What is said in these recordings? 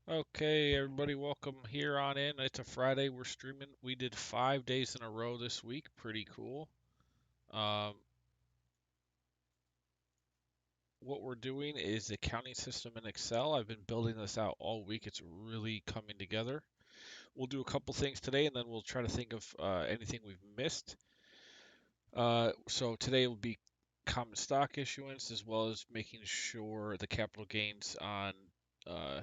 Okay, everybody, welcome here on in. It's a Friday. We're streaming. We did 5 days in a row this week. Pretty cool. Um, what we're doing is the accounting system in Excel. I've been building this out all week. It's really coming together. We'll do a couple things today, and then we'll try to think of anything we've missed. So today will be common stock issuance, as well as making sure the capital gains on uh,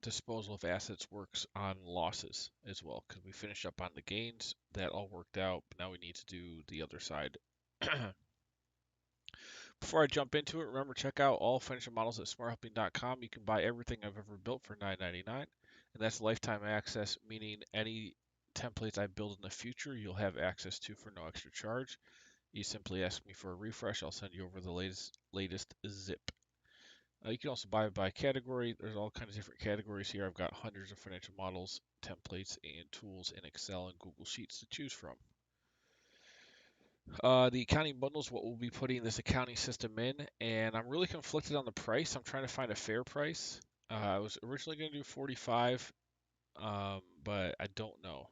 disposal of assets works on losses as well, because we finished up on the gains. That all worked out, but now we need to do the other side. Before I jump into it, remember, check out all financial models at smarthelping.com. You can buy everything I've ever built for $9.99, and that's lifetime access, meaning any templates I build in the future you'll have access to for no extra charge. You simply ask me for a refresh, I'll send you over the latest zip. You can also buy it by category. There's all kinds of different categories here. I've got hundreds of financial models, templates, and tools in Excel and Google Sheets to choose from. The accounting bundle is what we'll be putting this accounting system in, and I'm really conflicted on the price. I'm trying to find a fair price. I was originally going to do 45, but I don't know,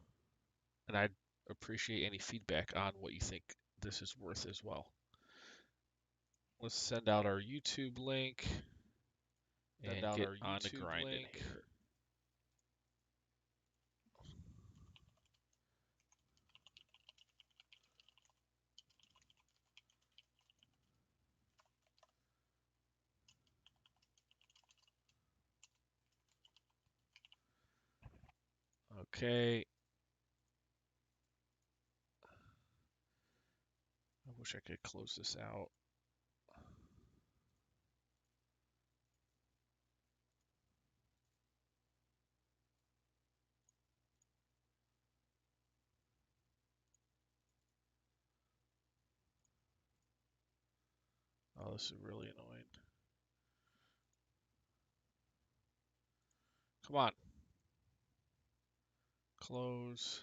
and I'd appreciate any feedback on what you think this is worth as well. Let's send out our YouTube link and get on the grinding here. Okay, I wish I could close this out. Oh, this is really annoying. Come on. Close.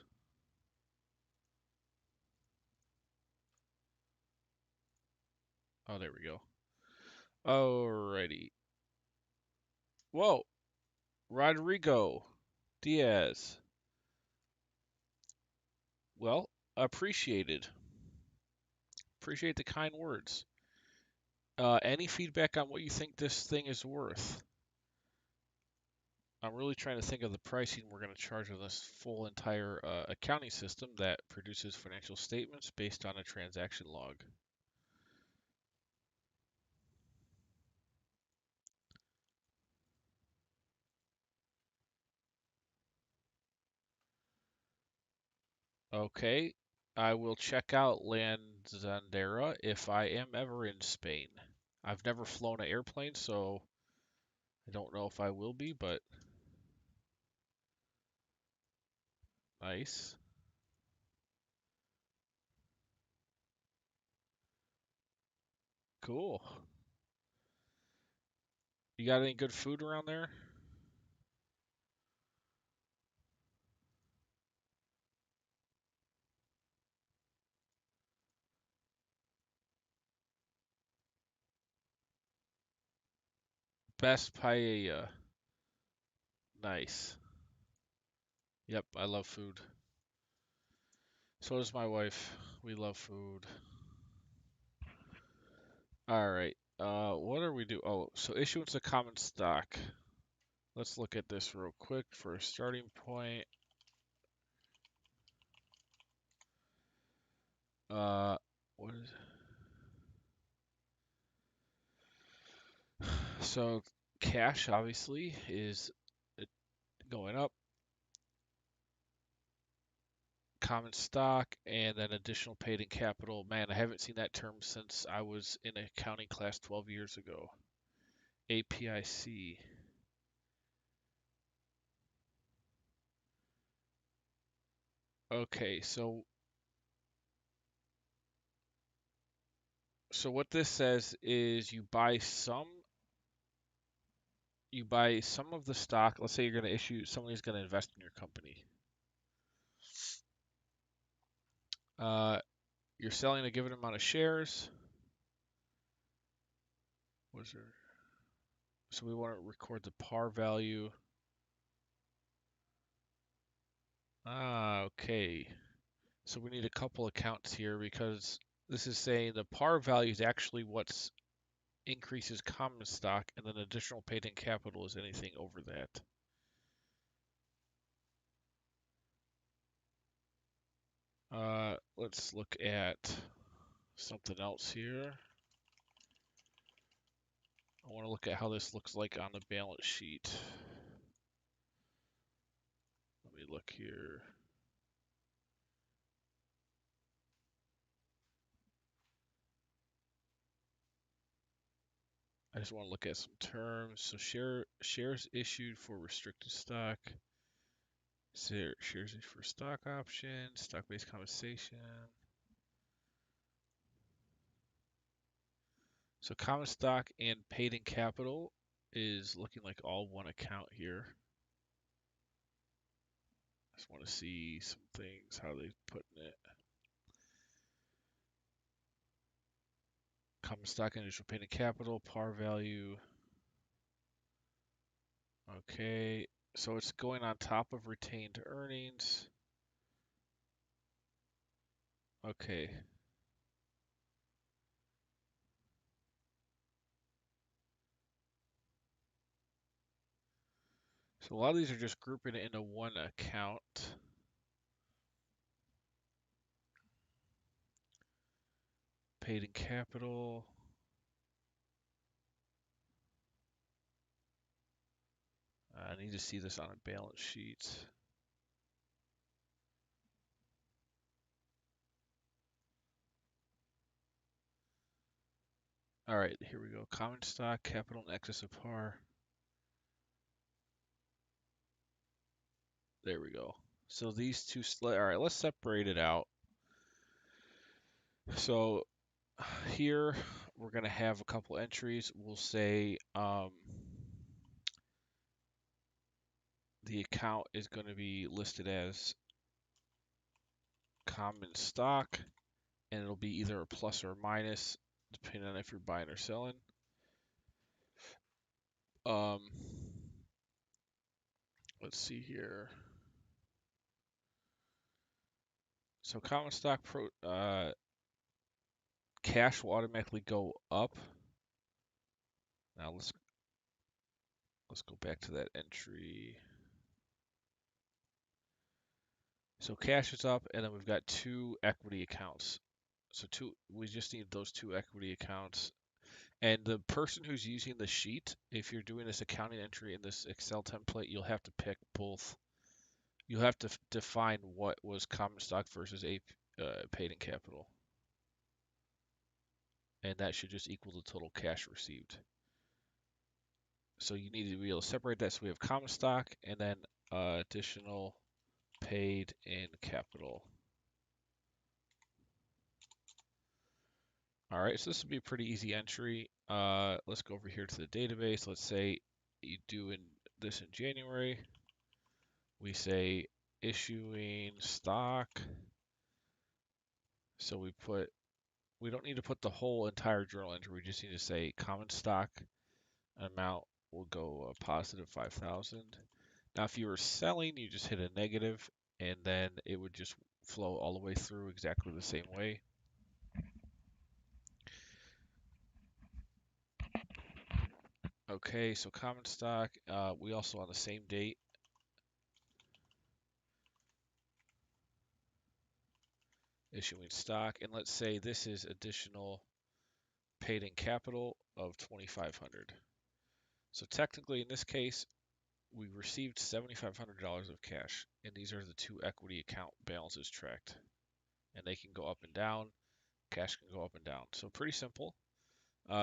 Oh, there we go. Alrighty. Whoa. Rodrigo Diaz. Well, appreciated. Appreciate the kind words. Any feedback on what you think this thing is worth? I'm really trying to think of the pricing we're going to charge on this full entire accounting system that produces financial statements based on a transaction log. Okay, I will check out Lanzandera if I am ever in Spain. I've never flown an airplane, so I don't know if I will be, but nice. Cool. You got any good food around there? Best paella. Nice. Yep, I love food. So does my wife. We love food. All right. What are we do? Oh, so issuance of common stock. Let's look at this real quick for a starting point. Uh, what is so cash obviously is going up, common stock, and then additional paid in capital. Man, I haven't seen that term since I was in accounting class 12 years ago. APIC. Okay, so what this says is you buy some of the stock. Let's say you're going to issue, somebody's going to invest in your company. Uh, you're selling a given amount of shares. Was there? So we want to record the par value. Okay. So we need a couple accounts here because this is saying the par value is actually what's increases common stock, and then additional paid-in capital is anything over that. Let's look at something else here. I want to look at how this looks like on the balance sheet. Let me look here. I just want to look at some terms. So shares issued for restricted stock, shares issued for stock options, stock-based compensation. So common stock and paid-in capital is looking like all one account here. Just want to see some things, how they putting it. Common stock and initial paid-in capital, par value. Okay, so it's going on top of retained earnings. Okay. So a lot of these are just grouping it into one account. Paid in capital. I need to see this on a balance sheet. All right, here we go. Common stock, capital in excess of par. There we go. So these two, all right, let's separate it out. So here we're going to have a couple entries. We'll say the account is going to be listed as common stock, and it'll be either a plus or a minus, depending on if you're buying or selling. Let's see here. So common stock cash will automatically go up. Now let's go back to that entry. So cash is up, and then we've got two equity accounts. So we just need those two equity accounts. And the person who's using the sheet, if you're doing this accounting entry in this Excel template, you'll have to pick both. You'll have to define what was common stock versus paid in capital. And that should just equal the total cash received. So you need to be able to separate that. So we have common stock and then additional paid in capital. All right, so this would be a pretty easy entry. Let's go over here to the database. Let's say you do this in January. We say issuing stock. So we don't need to put the whole entire journal entry. We just need to say common stock amount will go positive 5,000. Now, if you were selling, you just hit a negative, and then it would just flow all the way through exactly the same way. Okay, so common stock, we also on the same date issuing stock, and let's say this is additional paid in capital of 2,500. So technically, in this case, we received $7,500 of cash, and these are the two equity account balances tracked, and they can go up and down. Cash can go up and down. So pretty simple.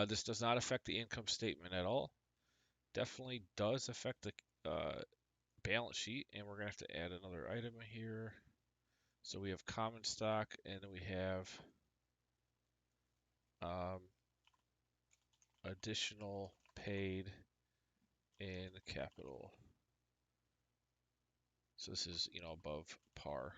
This does not affect the income statement at all. Definitely does affect the balance sheet, and we're going to have to add another item here. So we have common stock, and then we have additional paid in capital. So this is, above par.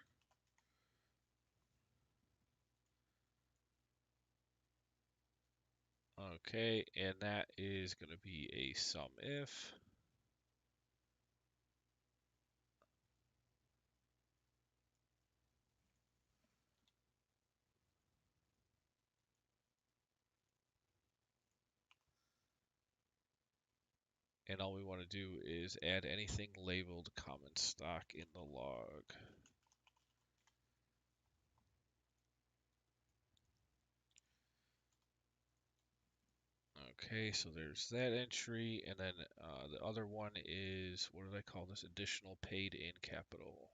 Okay, and that is going to be a sum if. And all we want to do is add anything labeled common stock in the log. Okay, so there's that entry, and then the other one is, what did I call this? Additional paid in capital.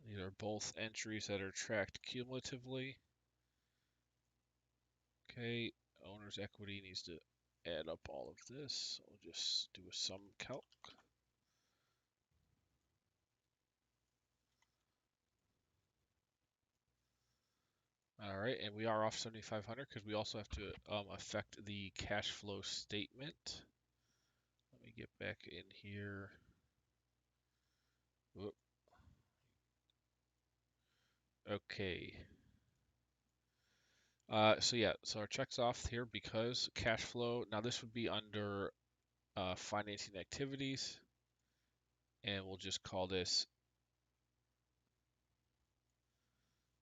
These are both entries that are tracked cumulatively. Okay, owner's equity needs to add up all of this. I'll just do a sum calc. All right, and we are off 7,500 because we also have to affect the cash flow statement. Let me get back in here. Whoop. Okay. So yeah, so our check's off here because cash flow. Now this would be under financing activities, and we'll just call this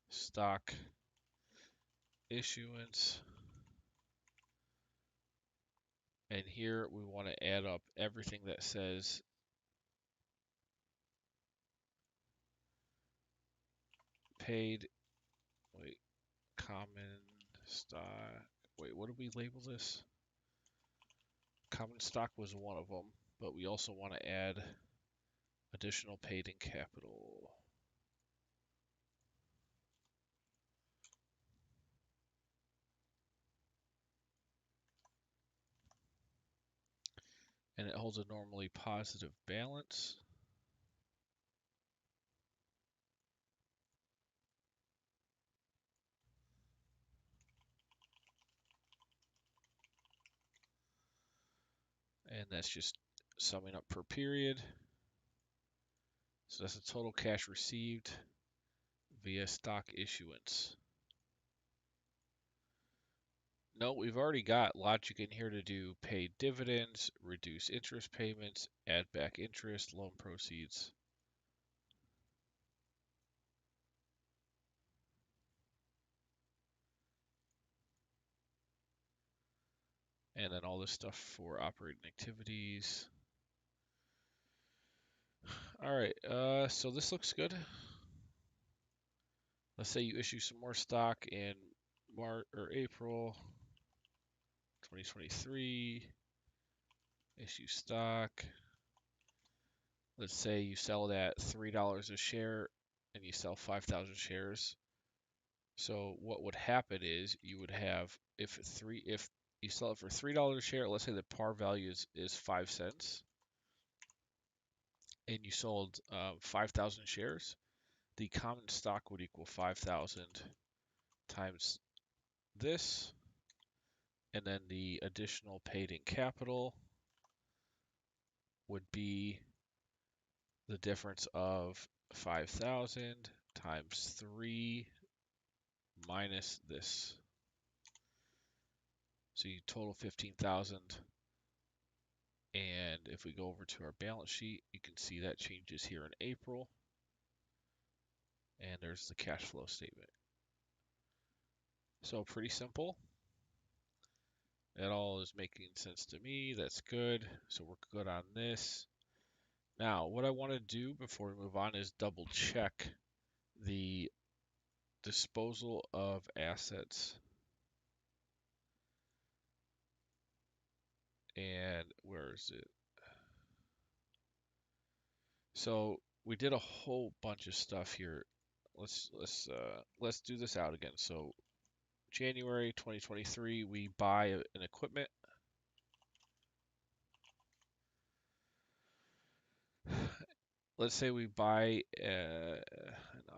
stock issuance. And here we want to add up everything that says paid, wait, common stock. Wait, what did we label this? Common stock was one of them, but we also want to add additional paid in capital. And it holds a normally positive balance. And that's just summing up per period. So that's the total cash received via stock issuance. No, we've already got logic in here to do paid dividends, reduce interest payments, add back interest, loan proceeds. And then all this stuff for operating activities. All right, so this looks good. Let's say you issue some more stock in March or April 2023. Issue stock. Let's say you sell it at $3 a share and you sell 5,000 shares. So what would happen is you would have if you sell it for $3 a share, let's say the par value is 5 cents, and you sold 5,000 shares, the common stock would equal 5,000 times this, and then the additional paid in capital would be the difference of 5,000 times 3 minus this. So you total 15,000. And if we go over to our balance sheet, you can see that changes here in April. And there's the cash flow statement. So pretty simple. That all is making sense to me. That's good. So we're good on this. Now, what I want to do before we move on is double check the disposal of assets. And where is it? So we did a whole bunch of stuff here. Let's do this out again. So January 2023, we buy an equipment. Let's say we buy an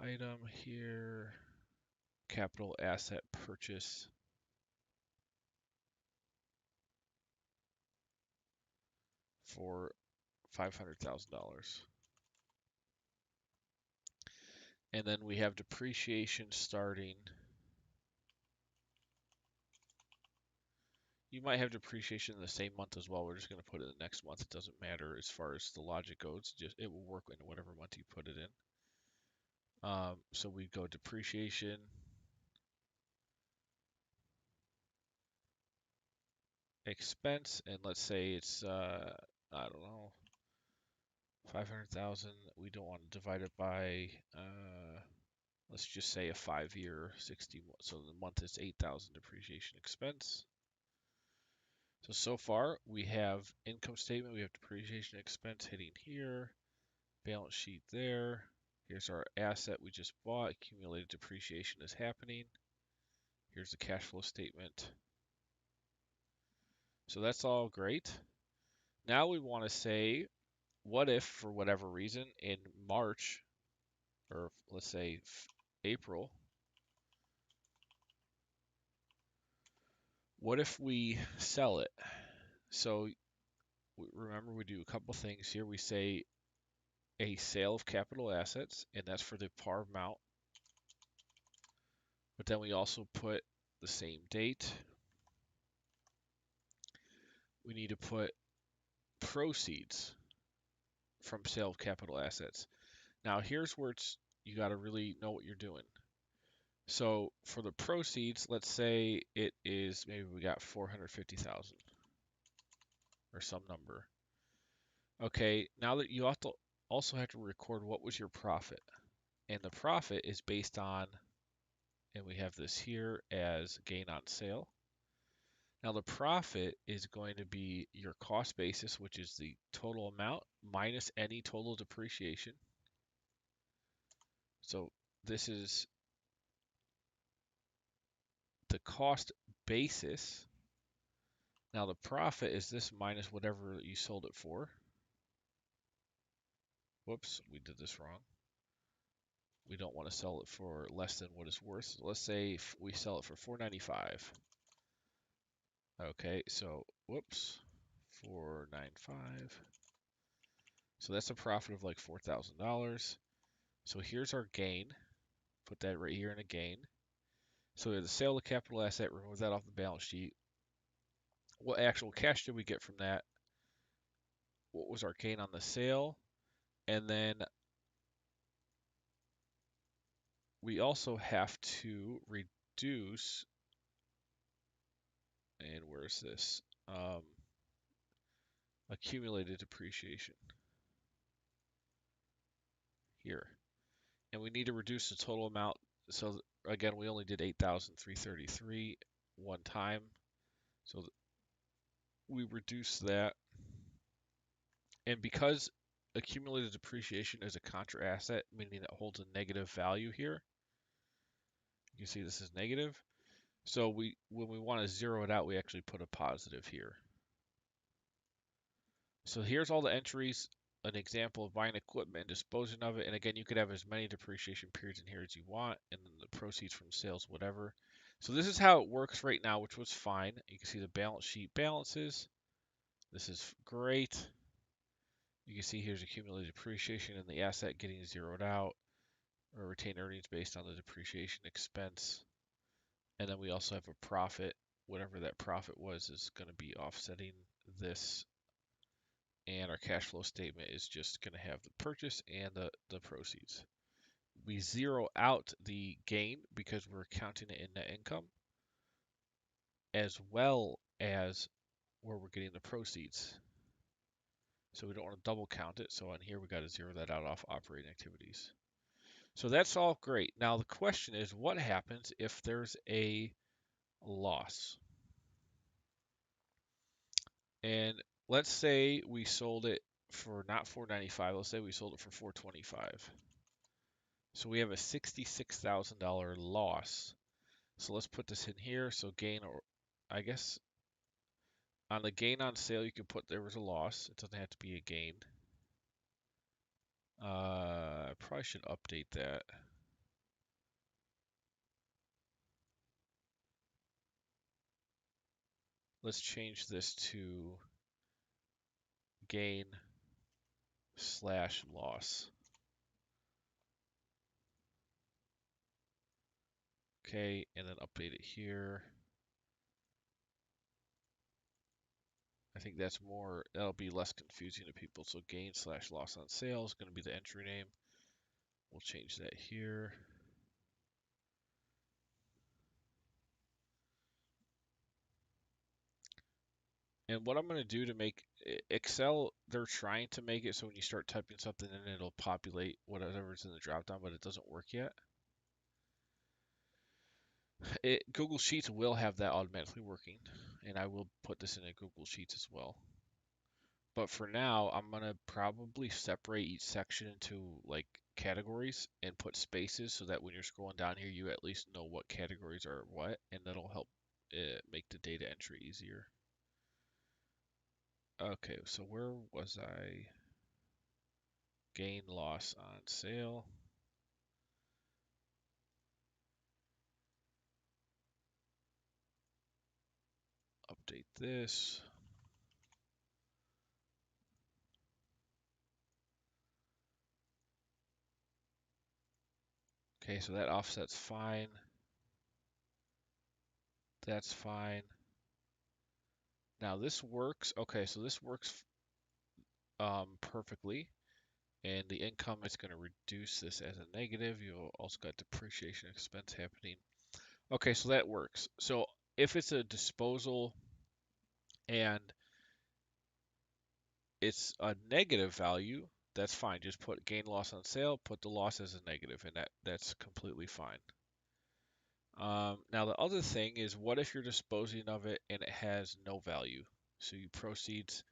item here, capital asset purchase for $500,000. And then we have depreciation starting. You might have depreciation in the same month as well. We're just going to put it in the next month. It doesn't matter as far as the logic goes. Just it will work in whatever month you put it in. So we go depreciation, expense, and let's say it's I don't know, 500,000. We don't want to divide it by let's just say a 5-year 60. So the month is 8,000 depreciation expense. So far we have income statement, we have depreciation expense hitting here, balance sheet there. Here's our asset we just bought. Accumulated depreciation is happening. Here's the cash flow statement. So that's all great. Now we want to say, what if, for whatever reason, in March, or let's say April, what if we sell it? So remember, we do a couple things here. We say a sale of capital assets, and that's for the par amount. But then we also put the same date. We need to put proceeds from sale of capital assets. Now here's where you got to really know what you're doing. So for the proceeds, let's say it is, maybe we got 450,000 or some number. Okay, now that you also have to record what was your profit. And the profit is based on, and we have this here as gain on sale. Now the profit is going to be your cost basis, which is the total amount minus any total depreciation. So this is the cost basis. Now the profit is this minus whatever you sold it for. Whoops, we did this wrong. We don't want to sell it for less than what it's worth. So let's say we sell it for $495. Okay, so whoops, 495. So that's a profit of like $4,000. So here's our gain. Put that right here in a gain. So we have the sale of capital asset, remove that off the balance sheet. What actual cash did we get from that? What was our gain on the sale? And then we also have to reduce, and where's this? Accumulated depreciation here. And we need to reduce the total amount. So again, we only did 8,333 one time. So we reduce that. And because accumulated depreciation is a contra asset, meaning it holds a negative value here, you can see this is negative. So when we want to zero it out, we actually put a positive here. So here's all the entries, an example of buying equipment and disposing of it. And again, you could have as many depreciation periods in here as you want, and then the proceeds from sales, whatever. So this is how it works right now, which was fine. You can see the balance sheet balances. This is great. You can see here's accumulated depreciation and the asset getting zeroed out, or retained earnings based on the depreciation expense. And then we also have a profit. Whatever that profit was is going to be offsetting this. And our cash flow statement is just going to have the purchase and the proceeds. We zero out the gain because we're counting it in net income, as well as where we're getting the proceeds. So we don't want to double count it. So on here, we got to zero that out off operating activities. So that's all great. Now the question is, what happens if there's a loss? And let's say we sold it for not 495. Let's say we sold it for 425. So we have a $66,000 loss. So let's put this in here. So gain, or I guess on the gain on sale, you can put there was a loss. It doesn't have to be a gain. I probably should update that. Let's change this to gain slash loss. Okay, and then update it here. I think that'll be less confusing to people. So gain/loss on sale is going to be the entry name. We'll change that here. And what I'm going to do to make Excel, they're trying to make it so when you start typing something in, it'll populate whatever's in the dropdown, but it doesn't work yet. Google Sheets will have that automatically working, and I will put this in a Google Sheets as well. But for now, I'm going to probably separate each section into like categories and put spaces so that when you're scrolling down here, you at least know what categories are what, and that'll help make the data entry easier. Okay, so where was I? Gain loss on sale. Update this. Okay, so that offset's fine. That's fine. Now this works. Okay, so this works perfectly. And the income is going to reduce this as a negative. You've also got depreciation expense happening. Okay, so that works. So if it's a disposal and it's a negative value, that's fine. Just put gain loss on sale, put the loss as a negative, and that's completely fine. Now the other thing is, what if you're disposing of it and it has no value? So you proceeds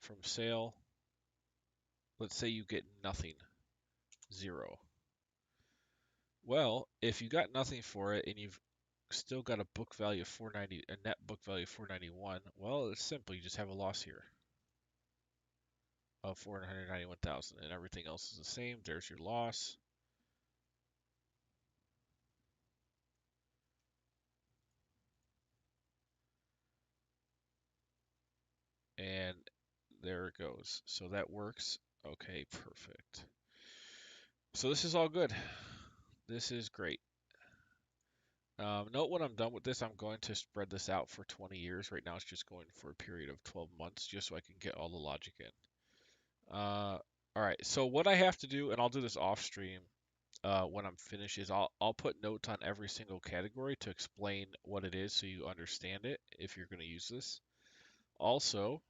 from sale. Let's say you get nothing, zero. Well, if you got nothing for it and you've still got a book value of 490, a net book value of 491, well, it's simple. You just have a loss here of 491,000, and everything else is the same. There's your loss. And there it goes. So that works. Okay, perfect. So this is all good. This is great. Note when I'm done with this, I'm going to spread this out for 20 years. Right now, it's just going for a period of 12 months, just so I can get all the logic in. All right, so what I have to do, and I'll do this off stream when I'm finished, is I'll put notes on every single category to explain what it is so you understand it if you're going to use this. Also,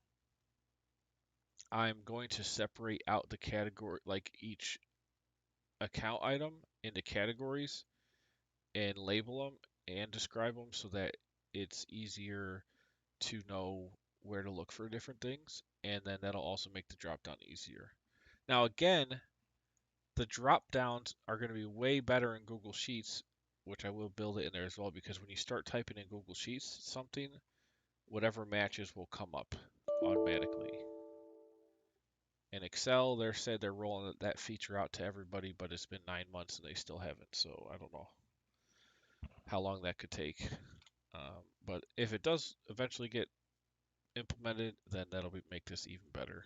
I'm going to separate out the category, like each account item into categories and label them and describe them so that it's easier to know where to look for different things, and then that'll also make the drop down easier. Now again, the drop downs are going to be way better in Google Sheets, which I will build it in there as well, because when you start typing in Google Sheets something, whatever matches will come up automatically. In Excel, they said they're rolling that feature out to everybody, but it's been 9 months and they still haven't, so I don't know how long that could take. But if it does eventually get implemented, then that'll make this even better.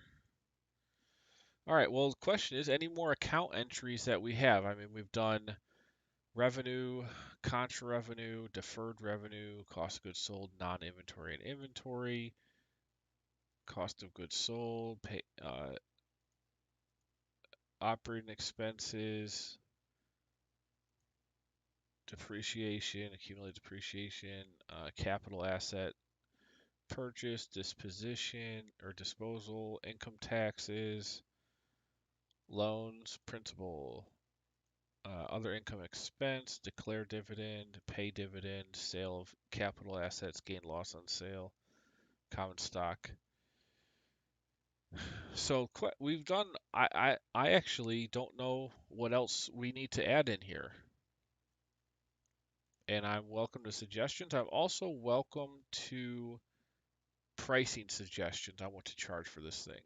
All right, well, the question is, any more account entries that we have? I mean, we've done revenue, contra revenue, deferred revenue, cost of goods sold, non-inventory and inventory, cost of goods sold, operating expenses, depreciation, accumulated depreciation, capital asset purchase, disposition or disposal, income taxes, loans, principal, other income expense, declare dividend, pay dividend, sale of capital assets, gain loss on sale, common stock. So we've done, I actually don't know what else we need to add in here. And I'm welcome to suggestions. I'm also welcome to pricing suggestions on what to charge for this thing.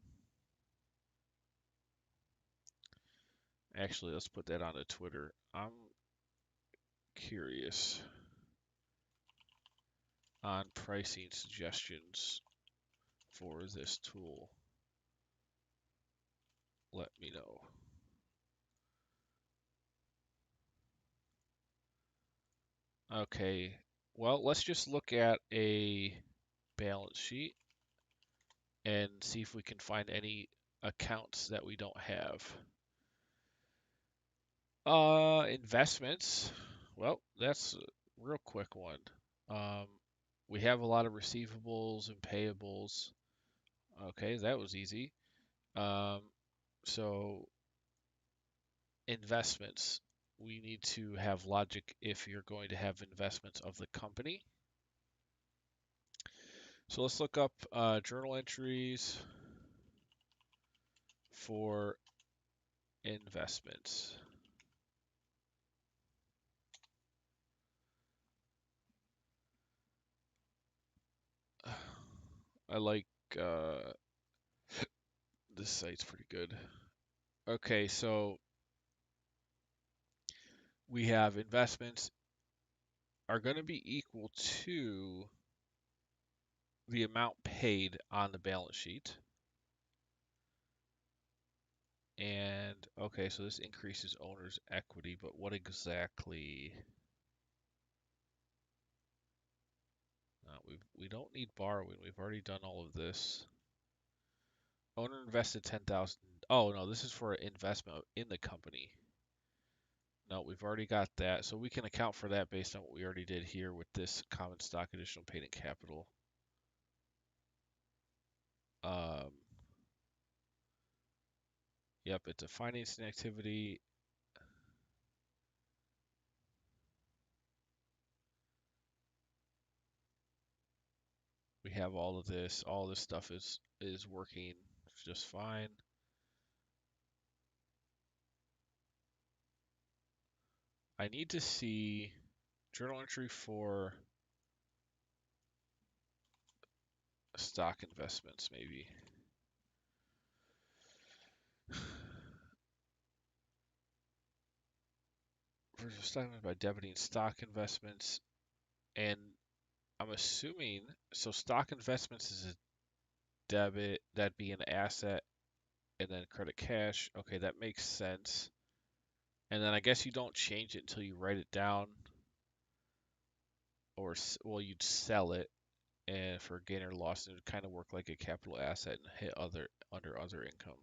Actually, let's put that on the Twitter. I'm curious on pricing suggestions for this tool. Let me know. Okay, well, let's just look at a balance sheet. and see if we can find any accounts that we don't have. Investments. Well, that's a real quick one. Um, we have a lot of receivables and payables. Okay, that was easy. Um, so investments. We need to have logic if you're going to have investments of the company. So let's look up journal entries for investments. I like uh, this site's pretty good. Okay, so we have investments are going to be equal to the amount paid on the balance sheet. And okay, so this increases owner's equity, but what exactly? We don't need borrowing. We've already done all of this. Owner invested 10,000. Oh no, this is for investment in the company. No, we've already got that, so we can account for that based on what we already did here with this common stock additional paid in capital. Um, yep, it's a financing activity. We have all of this. All this stuff is working just fine. I need to see journal entry for stock investments, maybe. For stock by debiting stock investments, and I'm assuming so. Stock investments is a debit, that'd be an asset, and then credit cash. Okay, that makes sense. And then I guess you don't change it until you write it down, or well, you'd sell it, and for gain or loss, it would kind of work like a capital asset and hit under other income.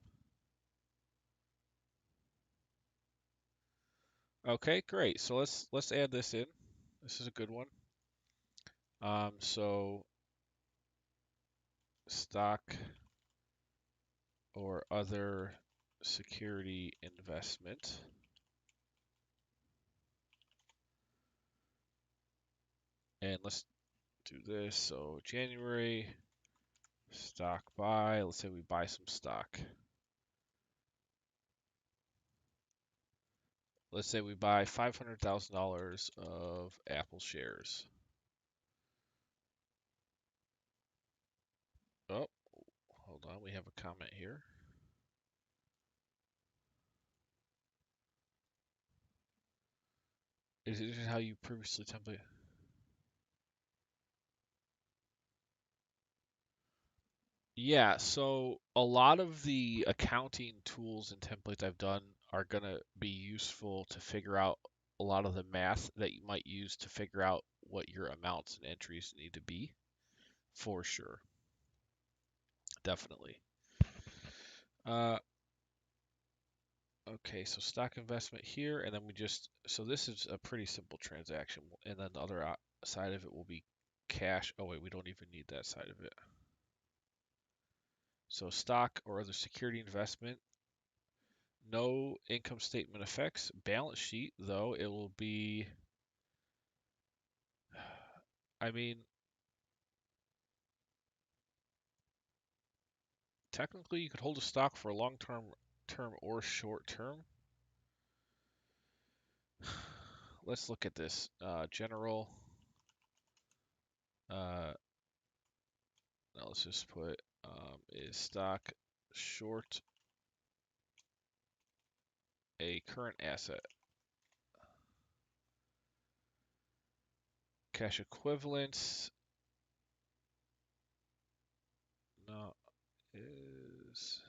Okay, great. So let's add this in. This is a good one. So stock or other security investment. And let's do this. So January, stock buy. Let's say we buy some stock. Let's say we buy $500,000 of Apple shares. Oh, hold on. We have a comment here. Is it how you previously template? Yeah, so a lot of the accounting tools and templates I've done are going to be useful to figure out a lot of the math that you might use to figure out what your amounts and entries need to be, for sure. Definitely. Uh, okay, so stock investment here, and then so this is a pretty simple transaction, and then the other side of it will be cash. Oh wait, we don't even need that side of it. So stock or other security investment. No income statement effects. Balance sheet, though, it will be, I mean, technically you could hold a stock for a long term or short term. Let's look at this. General, uh, now let's just put, is stock short a current asset? Cash equivalents, no, is,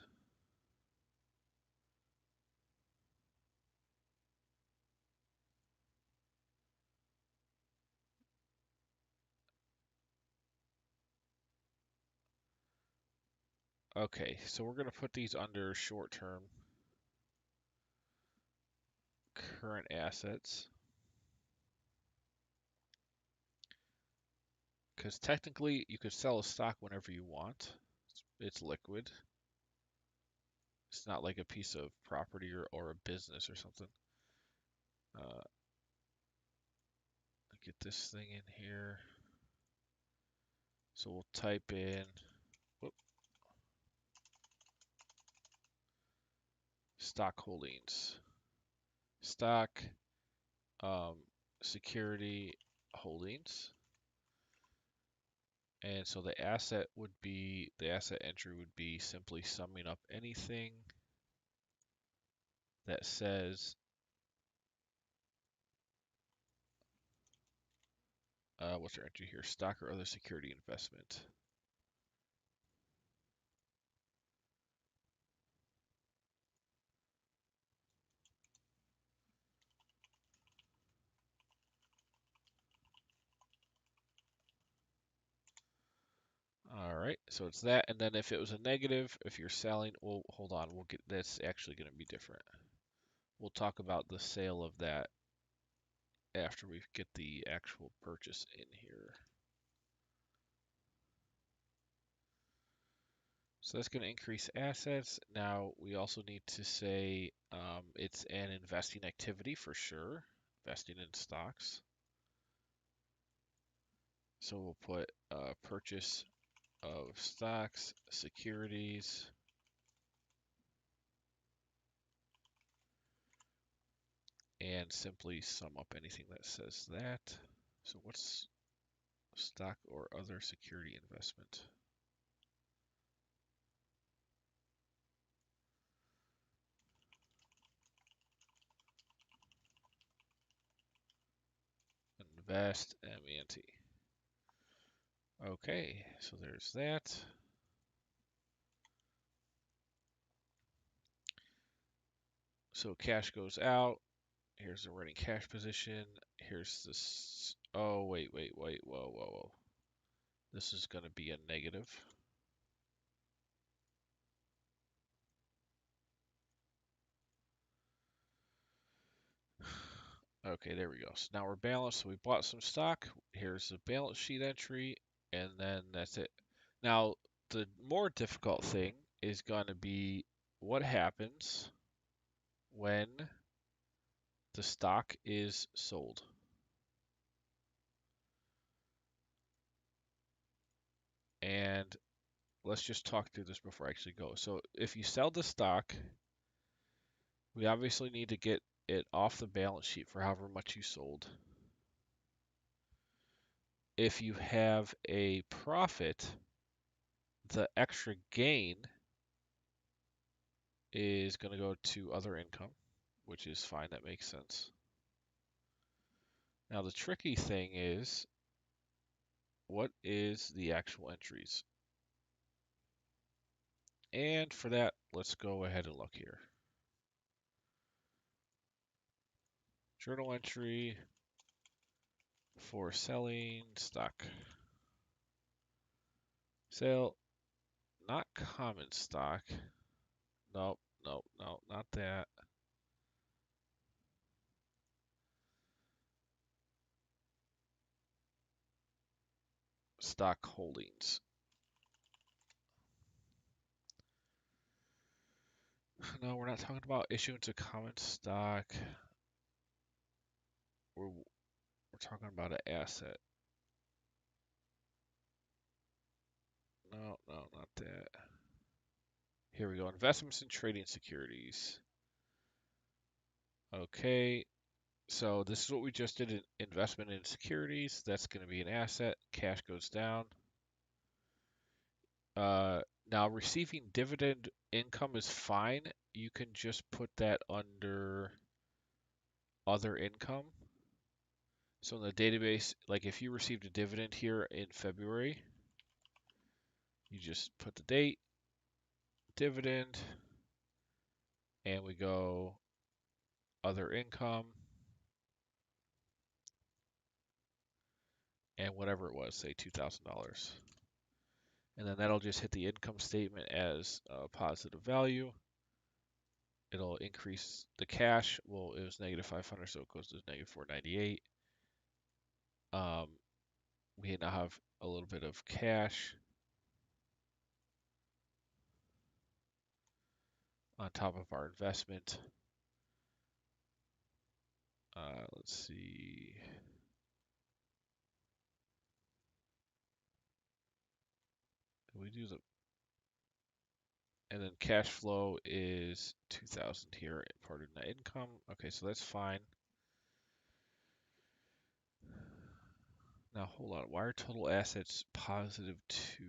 Okay, so we're going to put these under short-term current assets. Because technically, you could sell a stock whenever you want. It's liquid. It's not like a piece of property or a business or something. Uh, get this thing in here. So we'll type in whoop, stock holdings. Stock, um, security holdings. And so the asset entry would be simply summing up anything that says, what's our entry here? Stock or other security investment. All right, so it's that. And then if it was a negative, if you're selling, well, hold on, that's actually going to be different. We'll talk about the sale of that after we get the actual purchase in here. So that's going to increase assets. Now we also need to say it's an investing activity for sure, investing in stocks. So we'll put purchase of stocks, securities, and simply sum up anything that says that. So what's stock or other security investment? Invest, M-E-N-T. Okay, so there's that. So cash goes out. Here's the running cash position. Here's this. Oh, wait. Whoa. This is going to be a negative. Okay, there we go. So now we're balanced. So we bought some stock. Here's the balance sheet entry, and then that's it. Now, the more difficult thing is going to be what happens when the stock is sold. And let's just talk through this before I actually go. So if you sell the stock, we obviously need to get it off the balance sheet for however much you sold. If you have a profit, the extra gain is going to go to other income, which is fine. That makes sense. Now, the tricky thing is, what is the actual entries? And for that, let's go ahead and look here. Journal entry for selling stock. Sale, not common stock. Nope, not that. Stock holdings. No, we're not talking about issuance of common stock. We're talking about an asset. No, not that. Here we go. Investments in trading securities. Okay, so this is what we just did, investment in securities. That's going to be an asset. Cash goes down. Now receiving dividend income is fine. You can just put that under other income. So in the database, like if you received a dividend here in February, you just put the date, dividend, and we go other income, and whatever it was, say $2,000. And then that'll just hit the income statement as a positive value. It'll increase the cash. Well, it was negative 500, so it goes to negative 498. We now have a little bit of cash on top of our investment. Let's see. We do the, and then cash flow is 2,000 here, part of net income. Okay, so that's fine. Now hold on. Why are total assets positive 2?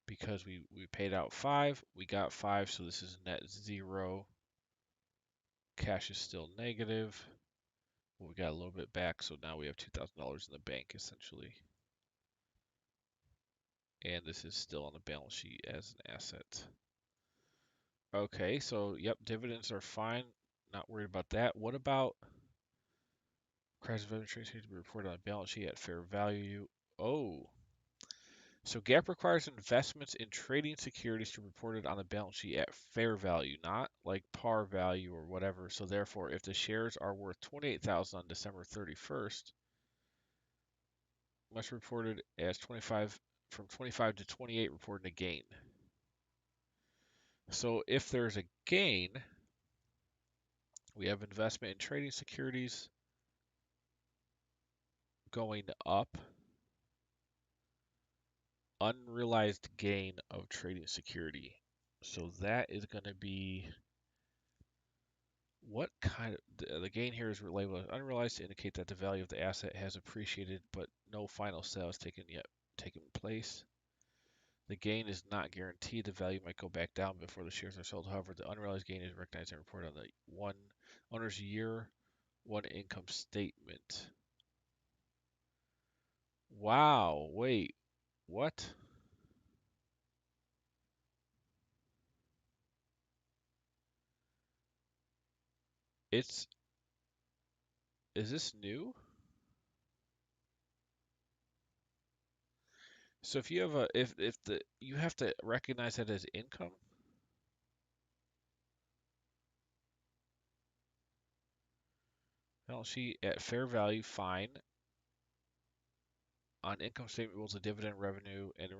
Because we paid out 5, we got 5, so this is net 0. Cash is still negative. Well, we got a little bit back, so now we have $2,000 in the bank essentially. And this is still on the balance sheet as an asset. Okay, so yep, dividends are fine. Not worried about that. What about credit administration to be reported on the balance sheet at fair value? Oh, so GAAP requires investments in trading securities to be reported on the balance sheet at fair value, not like par value or whatever. So therefore, if the shares are worth 28,000 on December 31st, must be reported as 25 from 25 to 28 reporting a gain. So if there's a gain, we have investment in trading securities going up, unrealized gain of trading security. So that is going to be what kind of, the gain here is labeled as unrealized to indicate that the value of the asset has appreciated, but no final sale has taken place. The gain is not guaranteed. The value might go back down before the shares are sold. However, the unrealized gain is recognized and reported on the one owner's year one income statement. Wow, wait, what? Is this new? So if you have if the you have to recognize that as income. Balance sheet at fair value, fine. On income statement rules, the dividend revenue and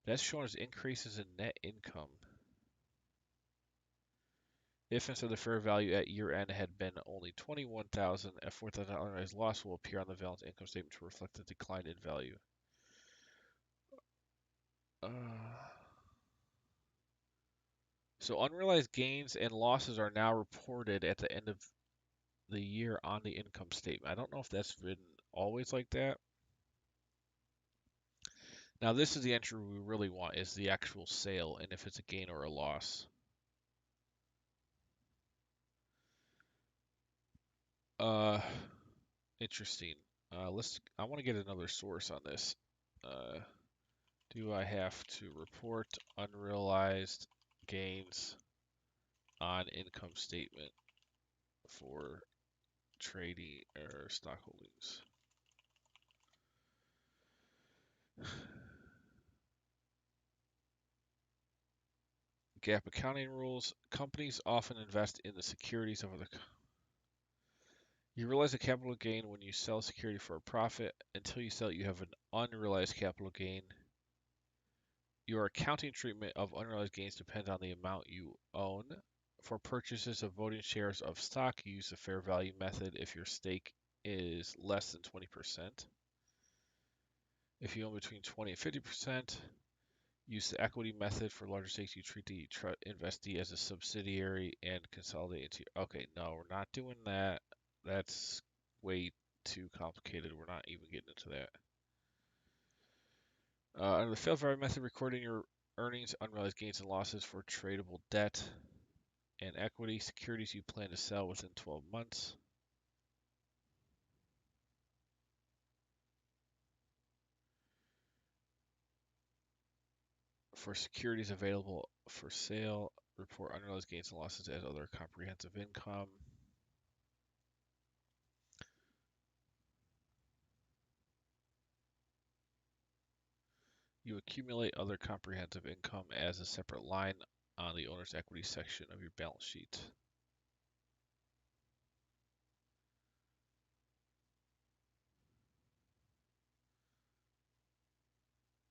that's shown as increases in net income. If instead the fair value at year end had been only 21,000, a 4,000 unrealized loss will appear on the balance income statement to reflect the decline in value. So unrealized gains and losses are now reported at the end of the year on the income statement. I don't know if that's been always like that. Now this is the entry we really want, is the actual sale and if it's a gain or a loss. Interesting. I want to get another source on this. Do I have to report unrealized gains on income statement for trading or stock holdings? GAAP accounting rules. Companies often invest in the securities of other. You realize a capital gain when you sell security for a profit. Until you sell it, you have an unrealized capital gain. Your accounting treatment of unrealized gains depends on the amount you own. For purchases of voting shares of stock, use the fair value method if your stake is less than 20%. If you own between 20 and 50%, use the equity method. For larger stakes, you treat the investee as a subsidiary and consolidate into. Okay, no, we're not doing that. That's way too complicated. We're not even getting into that. Under the fair value method, recording your earnings, unrealized gains and losses for tradable debt and equity securities you plan to sell within 12 months. For securities available for sale, report unrealized gains and losses as other comprehensive income. You accumulate other comprehensive income as a separate line on the owner's equity section of your balance sheet.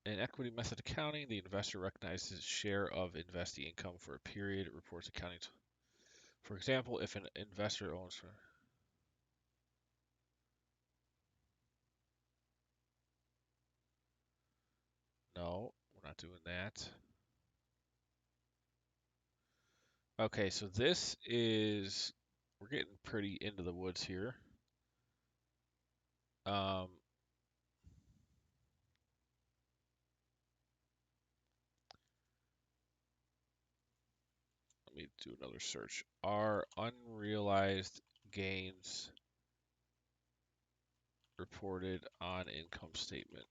In equity method accounting, the investor recognizes his share of investee income for a period. It reports accounting. For example, if an investor owns... No, we're not doing that. Okay, so this is... We're getting pretty into the woods here. Let me do another search. Are unrealized gains reported on income statement?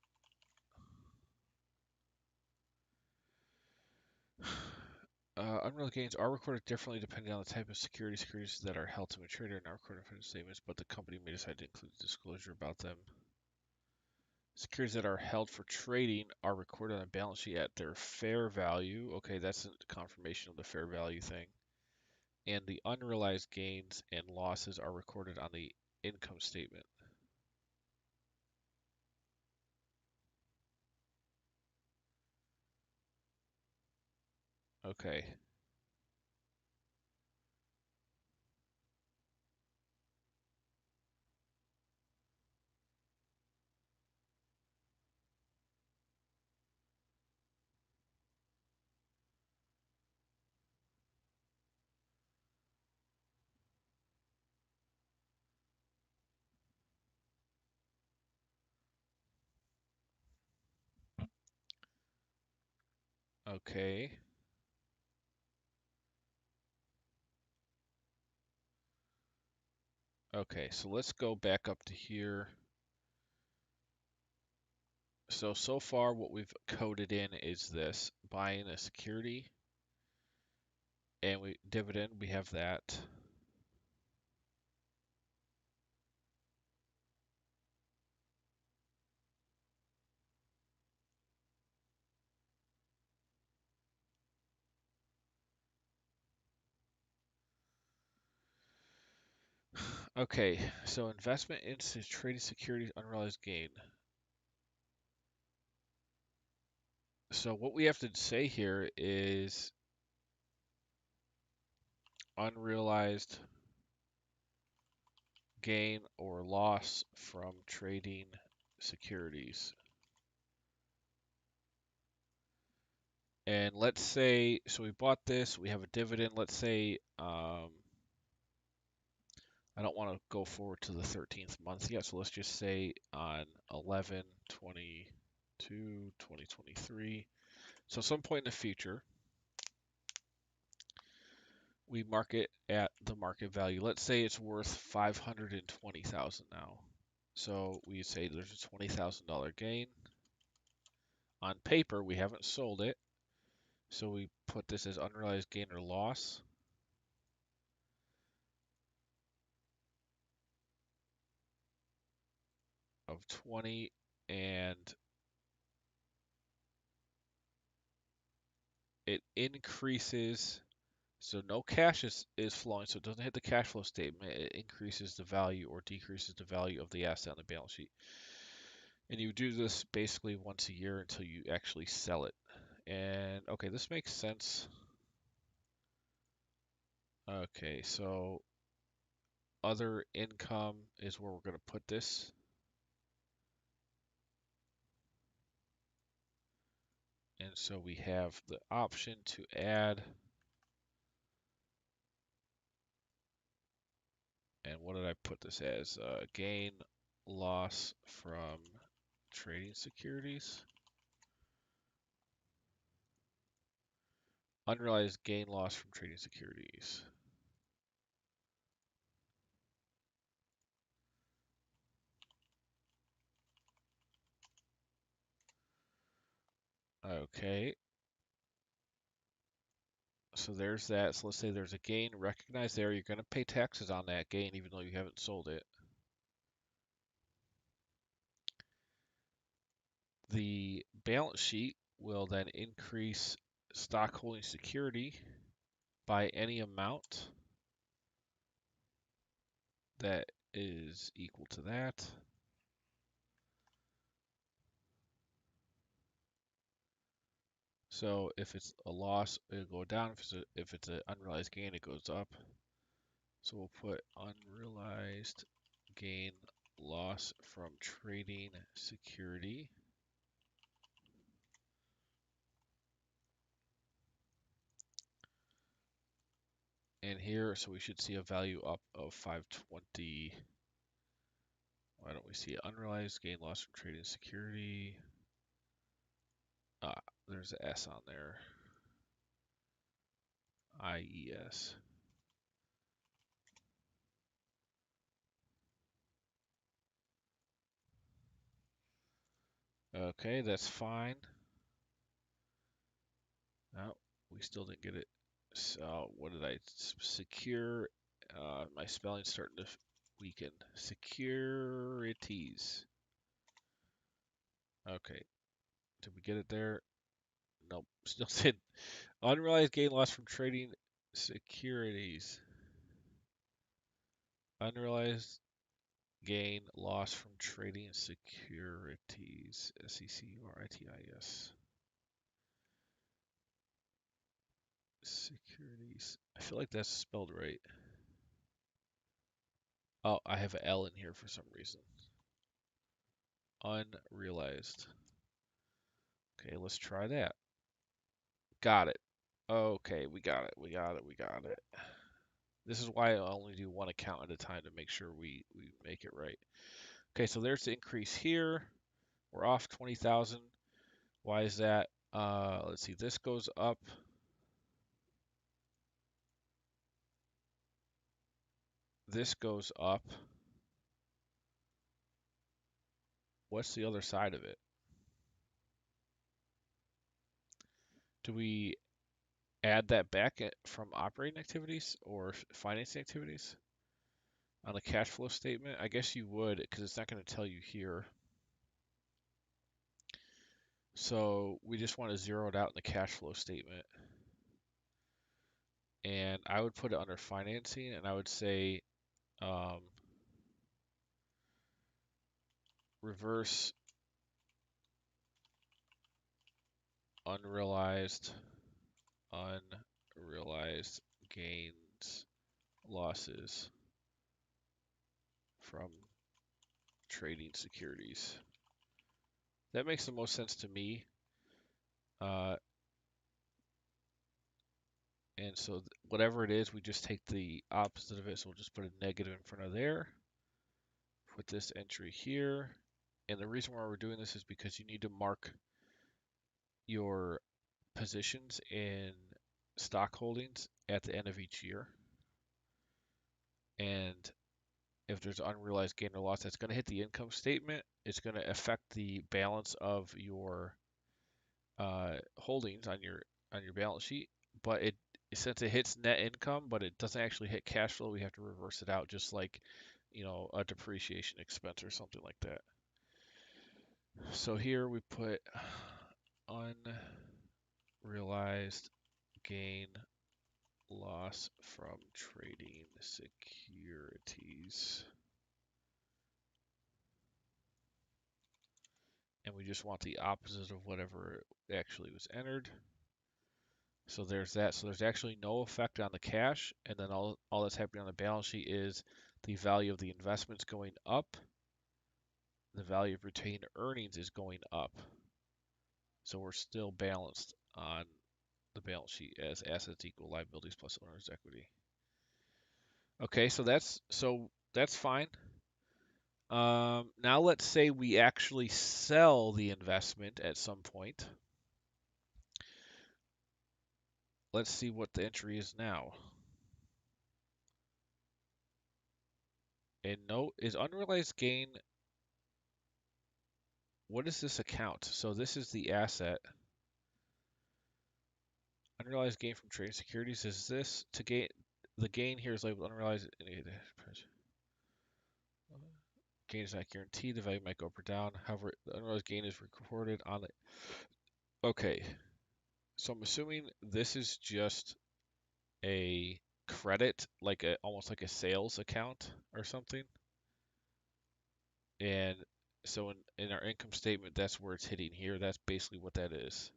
Unrealized gains are recorded differently depending on the type of security. Securities that are held to maturity are not recorded in financial statements, but the company may decide to include disclosure about them. Securities that are held for trading are recorded on the balance sheet at their fair value. Okay, that's a confirmation of the fair value thing. And the unrealized gains and losses are recorded on the income statement. Okay. Okay. Okay, so let's go back up to here. So far what we've coded in is this: buying a security, and dividend, we have that. Okay, so investment into trading securities, unrealized gain. So what we have to say here is unrealized gain or loss from trading securities. And let's say, so we bought this, we have a dividend. Let's say, I don't want to go forward to the 13th month yet, so let's just say on 11/22/2023. So some point in the future, we mark it at the market value. Let's say it's worth 520,000 now. So we say there's a $20,000 gain. On paper, we haven't sold it, so we put this as unrealized gain or loss. Of 20, and it increases. So no cash is flowing, so it doesn't hit the cash flow statement. It increases the value or decreases the value of the asset on the balance sheet. And you do this basically once a year until you actually sell it. And okay, this makes sense. Okay, so other income is where we're going to put this. And so we have the option to add. And what did I put this as? Gain, loss from trading securities. Unrealized gain, loss from trading securities. Okay. So there's that. So let's say there's a gain recognized there. You're going to pay taxes on that gain even though you haven't sold it. The balance sheet will then increase stockholding security by any amount that is equal to that. So if it's a loss, it'll go down. If it's an unrealized gain, it goes up. So we'll put unrealized gain loss from trading security. And here, so we should see a value up of 520. Why don't we see unrealized gain loss from trading security? There's an S on there. IES. Okay, that's fine. No, we still didn't get it. So what did I secure? My spelling's starting to weaken. Securities. Okay, did we get it there? Nope. Still said unrealized gain loss from trading securities. Unrealized gain loss from trading securities. SECURITIS. Securities. I feel like that's spelled right. Oh, I have an L in here for some reason. Unrealized. Okay, let's try that. Got it. Okay, we got it. We got it. We got it. This is why I only do one account at a time to make sure we make it right. Okay, so there's the increase here. We're off 20,000. Why is that? Let's see. This goes up. This goes up. What's the other side of it? Do we add that back from operating activities or financing activities on the cash flow statement? I guess you would, because it's not going to tell you here. So we just want to zero it out in the cash flow statement. And I would put it under financing, and I would say reverse unrealized gains losses from trading securities. That makes the most sense to me. And so whatever it is, we just take the opposite of it. So we'll just put a negative in front of there. Put this entry here. And the reason why we're doing this is because you need to mark your positions in stock holdings at the end of each year. And if there's unrealized gain or loss, that's going to hit the income statement. It's going to affect the balance of your holdings on your balance sheet. But since it hits net income, but it doesn't actually hit cash flow, we have to reverse it out, just like a depreciation expense or something like that. So here we put unrealized gain loss from trading securities. And we just want the opposite of whatever actually was entered. So there's that. So there's actually no effect on the cash. And then all that's happening on the balance sheet is the value of the investments going up. The value of retained earnings is going up. So we're still balanced on the balance sheet as assets equal liabilities plus owner's equity. Okay, so that's fine. Now let's say we actually sell the investment at some point. Let's see what the entry is now. And note, is unrealized gain, what is this account? So this is the asset. Unrealized gain from trading securities is this to gain. The gain here is labeled unrealized. Gain is not guaranteed. The value might go up or down. However, the unrealized gain is recorded on the. Okay, so I'm assuming this is just a credit, like almost like a sales account or something. And so in our income statement, that's where it's hitting here. That's basically what that is.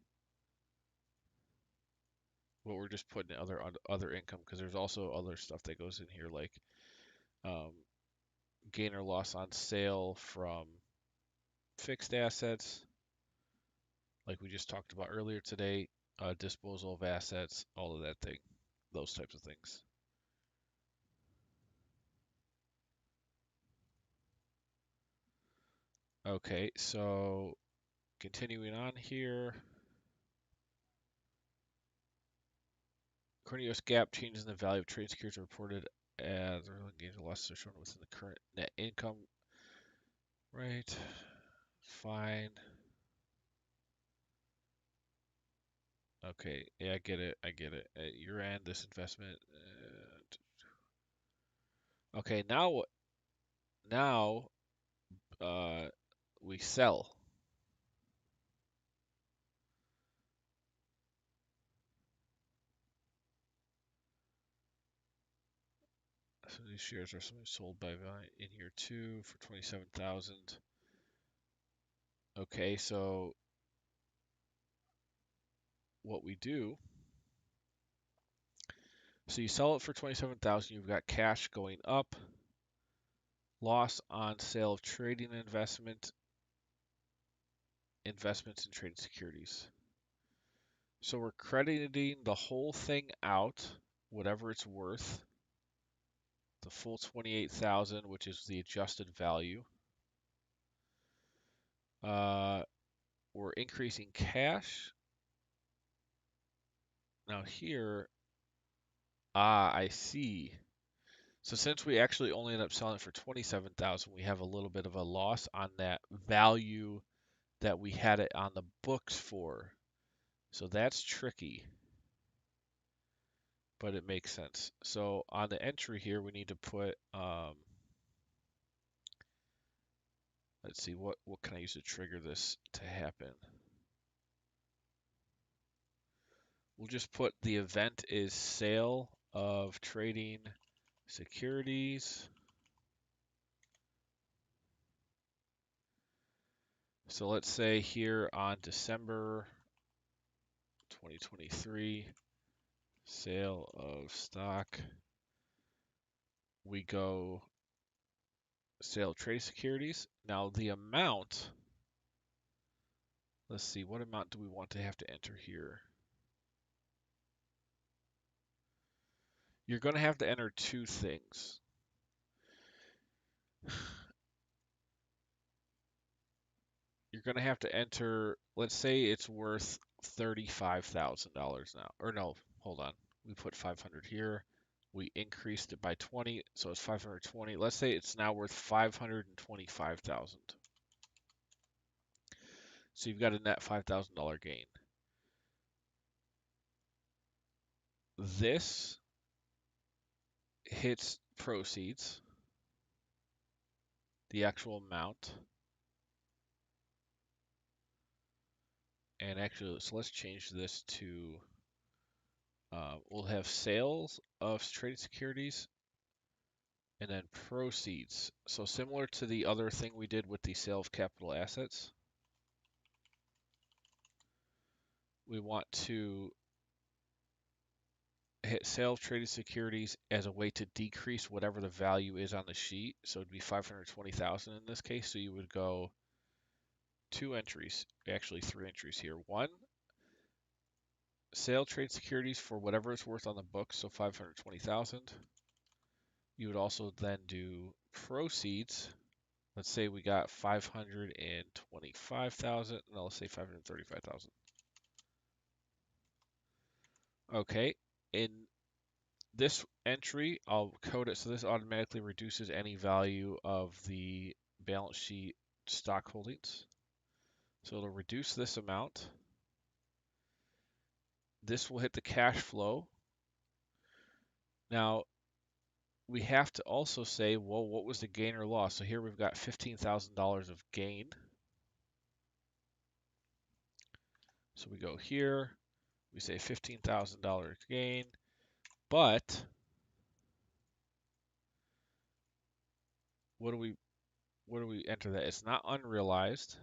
What we're just putting in other income, because there's also other stuff that goes in here, like um, gain or loss on sale from fixed assets, like we just talked about earlier today, disposal of assets, all of that thing, those types of things. Okay, so continuing on here. According to US GAAP, changes in the value of trade securities are reported as gains or losses are shown within the current net income. Right. Fine. Okay. Yeah, I get it. I get it. At your end, this investment. Okay. Now, uh, we sell. So these shares are sold by value in year 2 for 27,000. Okay. So what we do. So you sell it for 27,000. You've got cash going up. Loss on sale of trading investments in trading securities. So we're crediting the whole thing out, whatever it's worth, the full 28,000, which is the adjusted value. We're increasing cash. Now here, I see. So since we actually only end up selling it for 27,000, we have a little bit of a loss on that value that we had it on the books for. So that's tricky, but it makes sense. So on the entry here, we need to put, let's see, what can I use to trigger this to happen? We'll just put the event is sale of trading securities. So let's say here on December 2023, sale of stock, we go sale of trade securities. Now the amount, let's see, what amount do we want to have to enter here? You're going to have to enter two things. You're going to have to enter, let's say it's worth $35,000 now. Or no, hold on. We put 500 here. We increased it by 20, so it's 520. Let's say it's now worth 525,000. So you've got a net $5,000 gain. This hits proceeds, the actual amount. And actually, so let's change this to, we'll have sales of traded securities and then proceeds. So similar to the other thing we did with the sale of capital assets, we want to hit sale of traded securities as a way to decrease whatever the value is on the sheet. So it'd be 520,000 in this case. So you would go two entries, actually three entries here. One, sale trade securities for whatever it's worth on the books, so 520,000. You would also then do proceeds. Let's say we got 525,000. No, let's say 535,000. Okay, in this entry, I'll code it so this automatically reduces any value of the balance sheet stock holdings. So it'll reduce this amount. This will hit the cash flow. Now, we have to also say, well, what was the gain or loss? So here we've got $15,000 of gain. So we go here, we say $15,000 gain, but what do we enter that? It's not unrealized.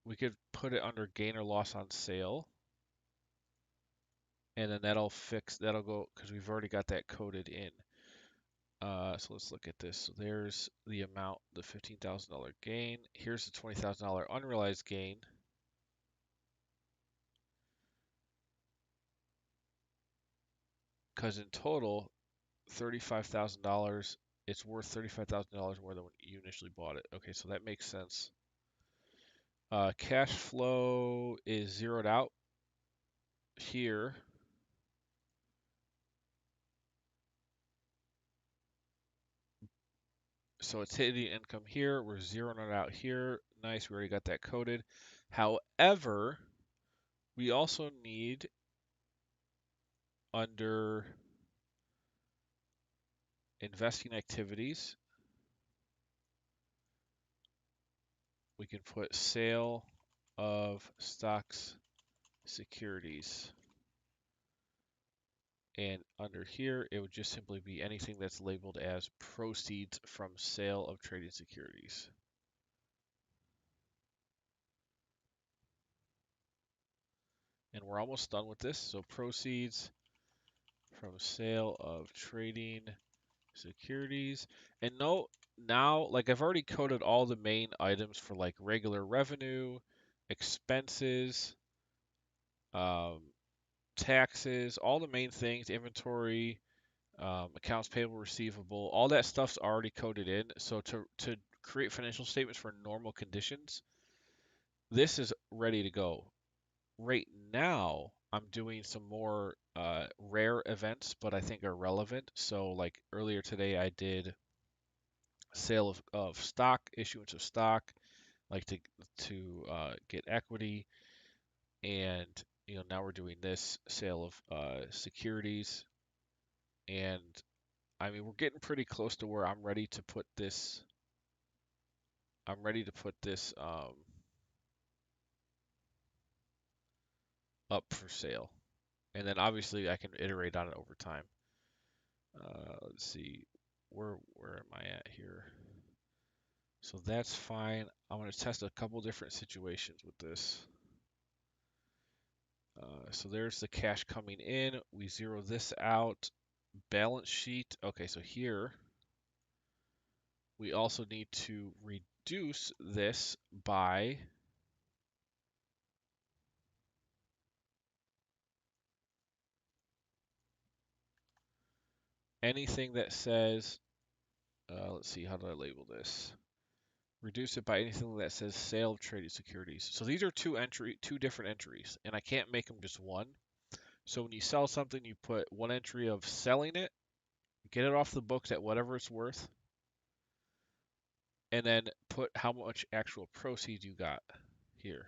We could put it under gain or loss on sale, and then that'll go, because we've already got that coded in. So let's look at this. So there's the amount, the $15,000 gain. Here's the $20,000 unrealized gain. Because in total, $35,000, it's worth $35,000 more than when you initially bought it. Okay, so that makes sense. Cash flow is zeroed out here. So it's hitting income here. We're zeroing it out here. Nice, we already got that coded. However, we also need under investing activities, we can put sale of stocks, securities. And under here, it would just simply be anything that's labeled as proceeds from sale of trading securities. And we're almost done with this. So proceeds from sale of trading securities. And note now, like I've already coded all the main items for like regular revenue, expenses, um, taxes, all the main things, inventory, accounts payable, receivable, all that stuff's already coded in. So to create financial statements for normal conditions, this is ready to go. Right now, I'm doing some more rare events, but I think are relevant. So like earlier today, I did sale of stock, issuance of stock, like to get equity, and now we're doing this sale of securities, and I mean we're getting pretty close to where I'm ready to put this. I'm ready to put this up for sale, and then obviously I can iterate on it over time. Let's see, where am I at here? So that's fine. I'm going to test a couple different situations with this. So there's the cash coming in. We zero this out. Balance sheet. Okay, so here we also need to reduce this by anything that says, let's see, how do I label this? Reduce it by anything that says sale of traded securities. So these are two different entries, and I can't make them just one. So when you sell something, you put one entry of selling it, get it off the books at whatever it's worth, and then put how much actual proceeds you got here.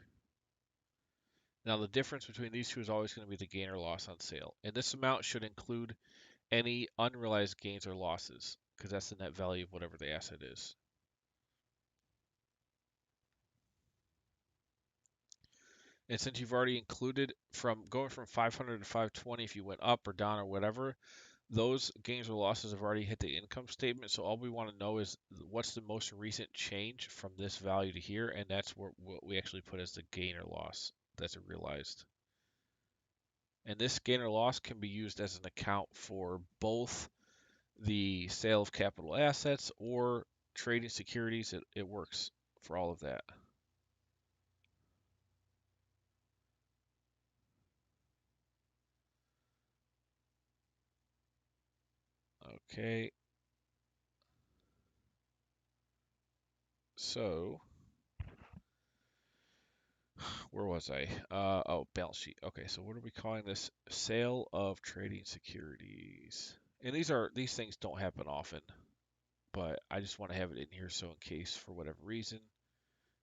Now the difference between these two is always going to be the gain or loss on sale. And this amount should include any unrealized gains or losses, because that's the net value of whatever the asset is. And since you've already included from going from 500 to 520, if you went up or down or whatever, those gains or losses have already hit the income statement. So all we want to know is what's the most recent change from this value to here, and that's what we actually put as the gain or loss that's realized. And this gain or loss can be used as an account for both the sale of capital assets or trading securities. It works for all of that. Okay, so where was I? Oh, balance sheet. Okay, so what are we calling this? Sale of trading securities. And these things don't happen often, but I just want to have it in here so in case for whatever reason,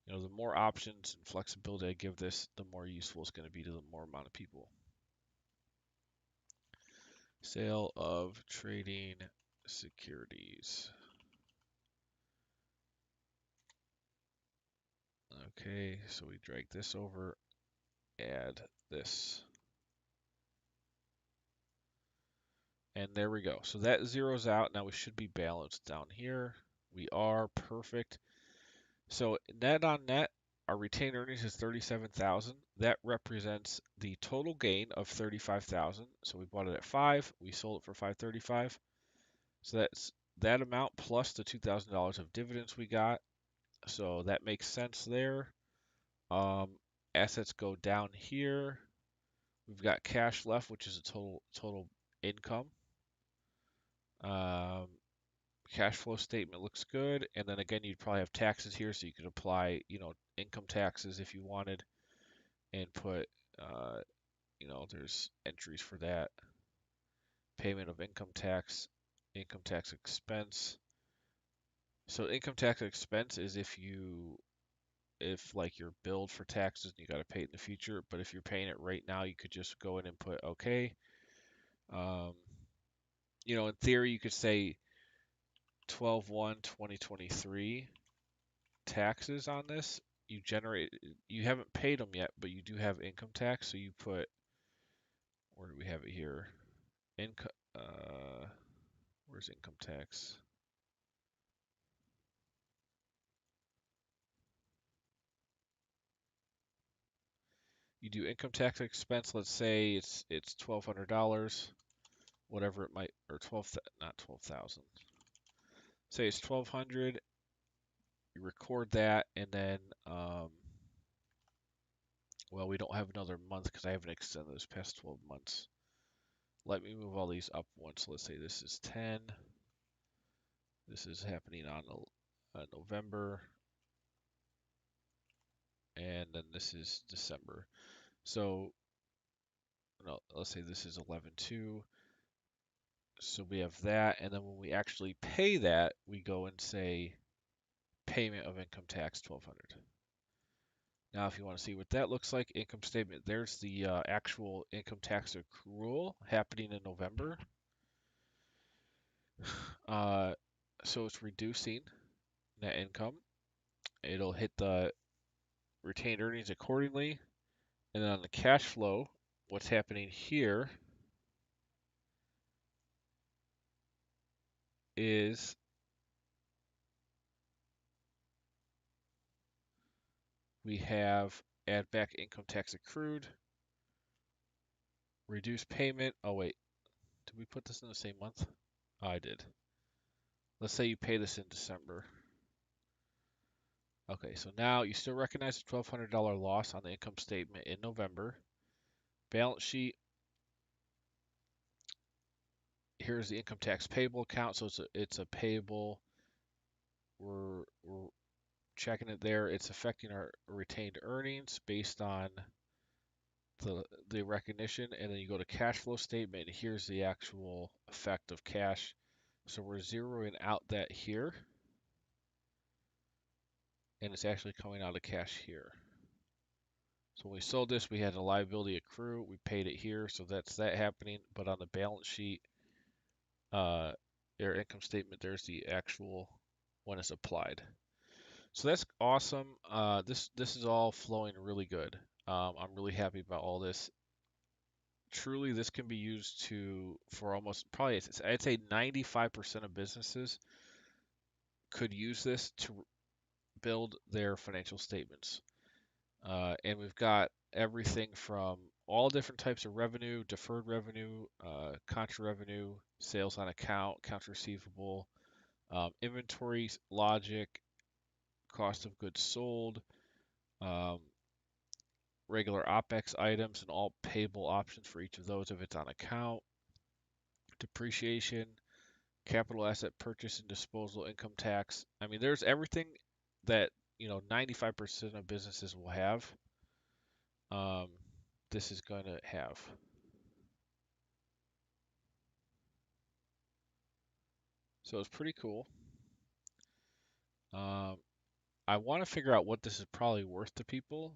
the more options and flexibility I give this, the more useful it's going to be to the more amount of people. Sale of trading securities. Okay, so we drag this over, add this. And there we go. So that zeroes out. Now we should be balanced down here. We are perfect. So net on net, our retained earnings is 37,000. That represents the total gain of 35,000. So we bought it at 5, we sold it for 535. So that's that amount plus the $2,000 of dividends we got. So that makes sense there. Assets go down here. We've got cash left, which is a total income. Um, Cash flow statement looks good, and then again, you'd probably have taxes here, so you could apply, income taxes if you wanted, and put, uh, there's entries for that. Payment of income tax expense. So income tax expense is if like you're billed for taxes and you got to pay it in the future, but if you're paying it right now, you could just go in and put okay. Um, in theory, you could say 12/1/2023 taxes on this. You haven't paid them yet, but you do have income tax, so you put, where do we have it here? Income, where's income tax? You do income tax expense, let's say it's $1,200, whatever it might, or 12, not 12,000. Say it's 1,200, you record that, and then, well, we don't have another month because I haven't extended this past 12 months. Let me move all these up once. Let's say this is 10. This is happening on November, and then this is December. So, no, let's say this is 11/2. So we have that, and then when we actually pay that, we go and say payment of income tax 1,200. Now, if you want to see what that looks like, income statement, there's the actual income tax accrual happening in November. So it's reducing net income. It'll hit the retained earnings accordingly. And then on the cash flow, what's happening here is we have add back income tax accrued, reduce payment. Oh, wait. Did we put this in the same month? Oh, I did. Let's say you pay this in December. Okay, so now you still recognize the $1,200 loss on the income statement in November. Balance sheet. Here's the income tax payable account. So it's a payable. We're checking it there. It's affecting our retained earnings based on the recognition, and then you go to cash flow statement, and here's the actual effect of cash. So we're zeroing out that here, and it's actually coming out of cash here. So when we sold this, we had a liability accrue. We paid it here, so that's that happening. But on the balance sheet, their income statement, there's the actual when it's applied. So that's awesome. This is all flowing really good. I'm really happy about all this. Truly, this can be used for almost probably, I'd say 95% of businesses could use this to build their financial statements. And we've got everything from all different types of revenue, deferred revenue, contra revenue, sales on account, accounts receivable, inventory logic, cost of goods sold, um, regular OPEX items, and all payable options for each of those if it's on account, depreciation, capital asset purchase and disposal, income tax. I mean, there's everything that 95% of businesses will have. Um, this is going to have. So it's pretty cool. Um, I want to figure out what this is probably worth to people.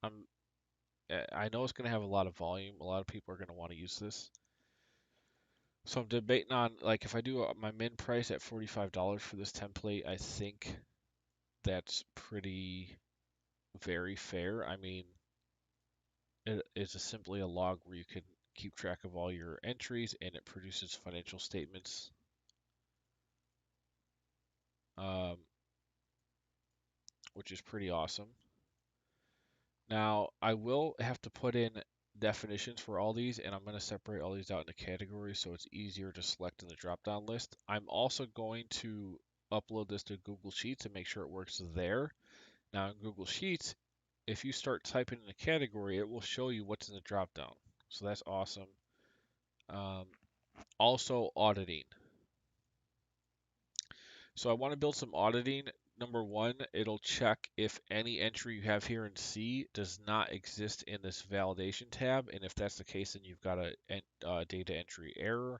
I know it's going to have a lot of volume. A lot of people are going to want to use this. So I'm debating on, like, if I do my min price at $45 for this template, I think that's pretty very fair. I mean, it is simply a log where you can keep track of all your entries and it produces financial statements. Um, which is pretty awesome. Now, I will have to put in definitions for all these, and I'm going to separate all these out into categories so it's easier to select in the drop-down list. I'm also going to upload this to Google Sheets and make sure it works there. Now, in Google Sheets, if you start typing in a category, it will show you what's in the drop-down. So that's awesome. Um, Also, auditing. So I want to build some auditing. Number one, it'll check if any entry you have here in C does not exist in this validation tab, and if that's the case, then you've got a data entry error.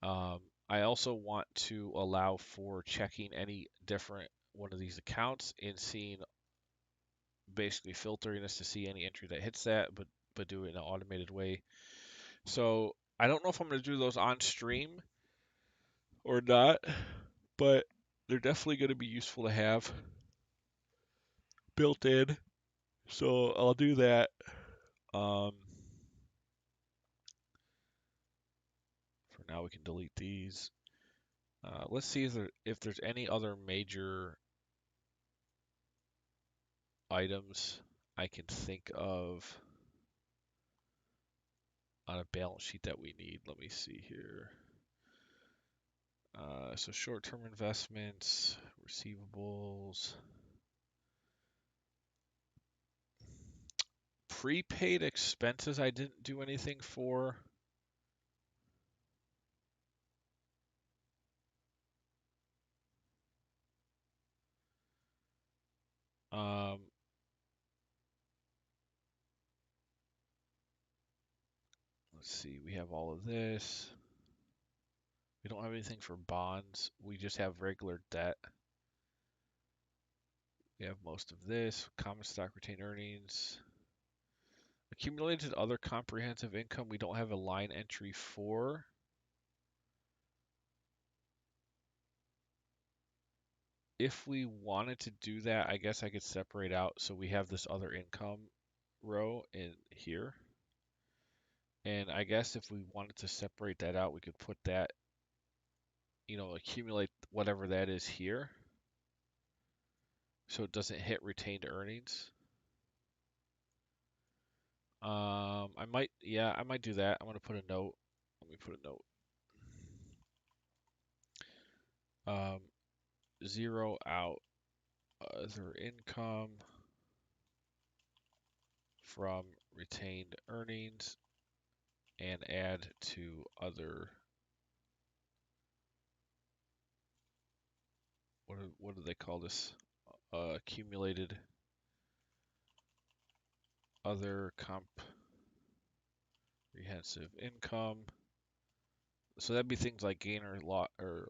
Um, I also want to allow for checking any different one of these accounts and seeing, basically filtering this to see any entry that hits that, but do it in an automated way. So I don't know if I'm going to do those on stream or not, but they're definitely going to be useful to have built in. So I'll do that. Um, for now, we can delete these. Let's see if there's any other major items I can think of on a balance sheet that we need. Let me see here. So short-term investments, receivables, prepaid expenses I didn't do anything for. Um, let's see, we have all of this. We don't have anything for bonds. We just have regular debt. We have most of this. Common stock retained earnings. Accumulated other comprehensive income, we don't have a line entry for. If we wanted to do that, I guess I could separate out so we have this other income row in here. And I guess if we wanted to separate that out, we could put that, accumulate whatever that is here so it doesn't hit retained earnings. I might do that. I'm going to put a note. Let me put a note. Um, Zero out other income from retained earnings and add to other, what do they call this? Accumulated other comprehensive income. So that'd be things like gain or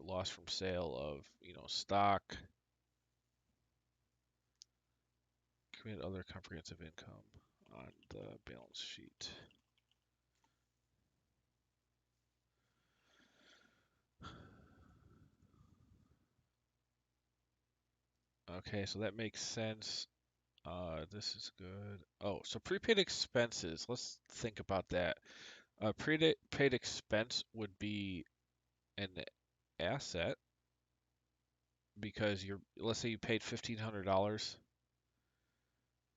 loss from sale of, stock. Accumulated other comprehensive income on the balance sheet. Okay, so that makes sense. This is good. Oh, so prepaid expenses. Let's think about that. Prepaid expense would be an asset because let's say you paid $1,500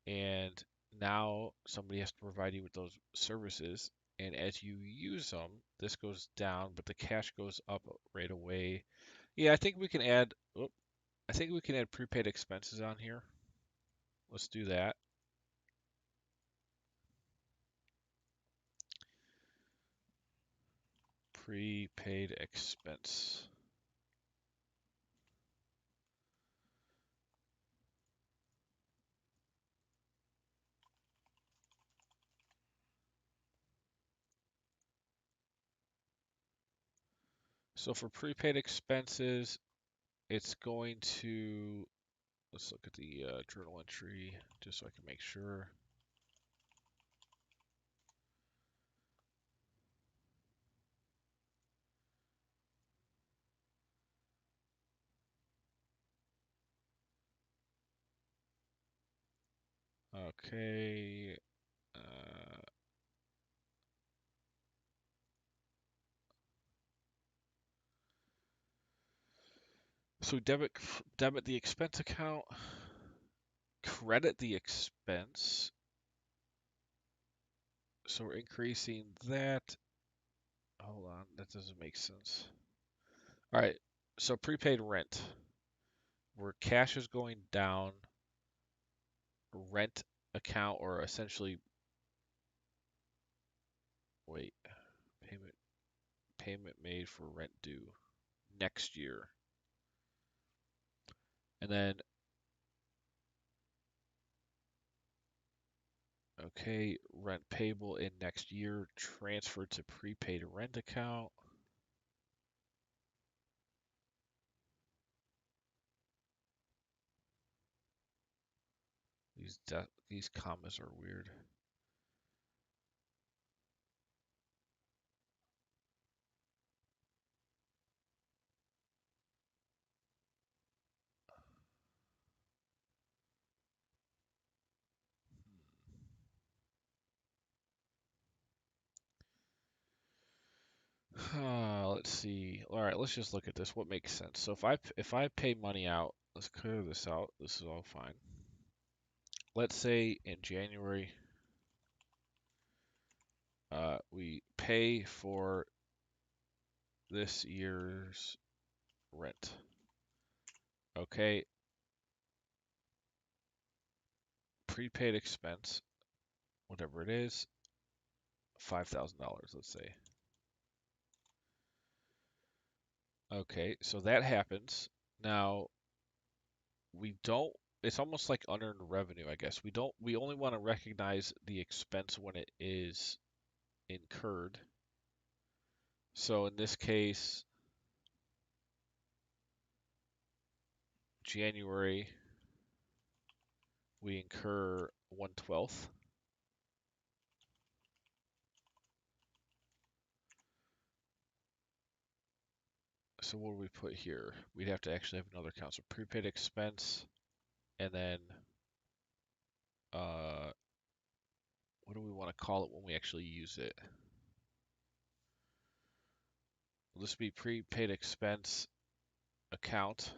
and now somebody has to provide you with those services. And as you use them, this goes down, but the cash goes up right away. Yeah, I think we can add. Oh, I think we can add prepaid expenses on here. Let's do that. Prepaid expense. So for prepaid expenses, it's going to, let's look at the journal entry just so I can make sure. Okay. So debit the expense account, credit the expense. So we're increasing that. Hold on, that doesn't make sense. All right, so prepaid rent, where cash is going down, rent account, or essentially, wait, payment made for rent due next year. And then, okay, rent payable in next year, transferred to prepaid rent account. These commas are weird. Let's see. All right, let's just look at this. What makes sense? So if I pay money out, let's clear this out. This is all fine. Let's say in January, we pay for this year's rent. Okay, prepaid expense, whatever it is, $5,000, let's say. Okay, so that happens. Now, we don't, it's almost like unearned revenue, I guess. We only want to recognize the expense when it is incurred. So in this case, January, we incur 1/12. So what do we put here? We'd have to actually have another account. So prepaid expense, and then uh, what do we want to call it when we actually use it? Will this be prepaid expense account?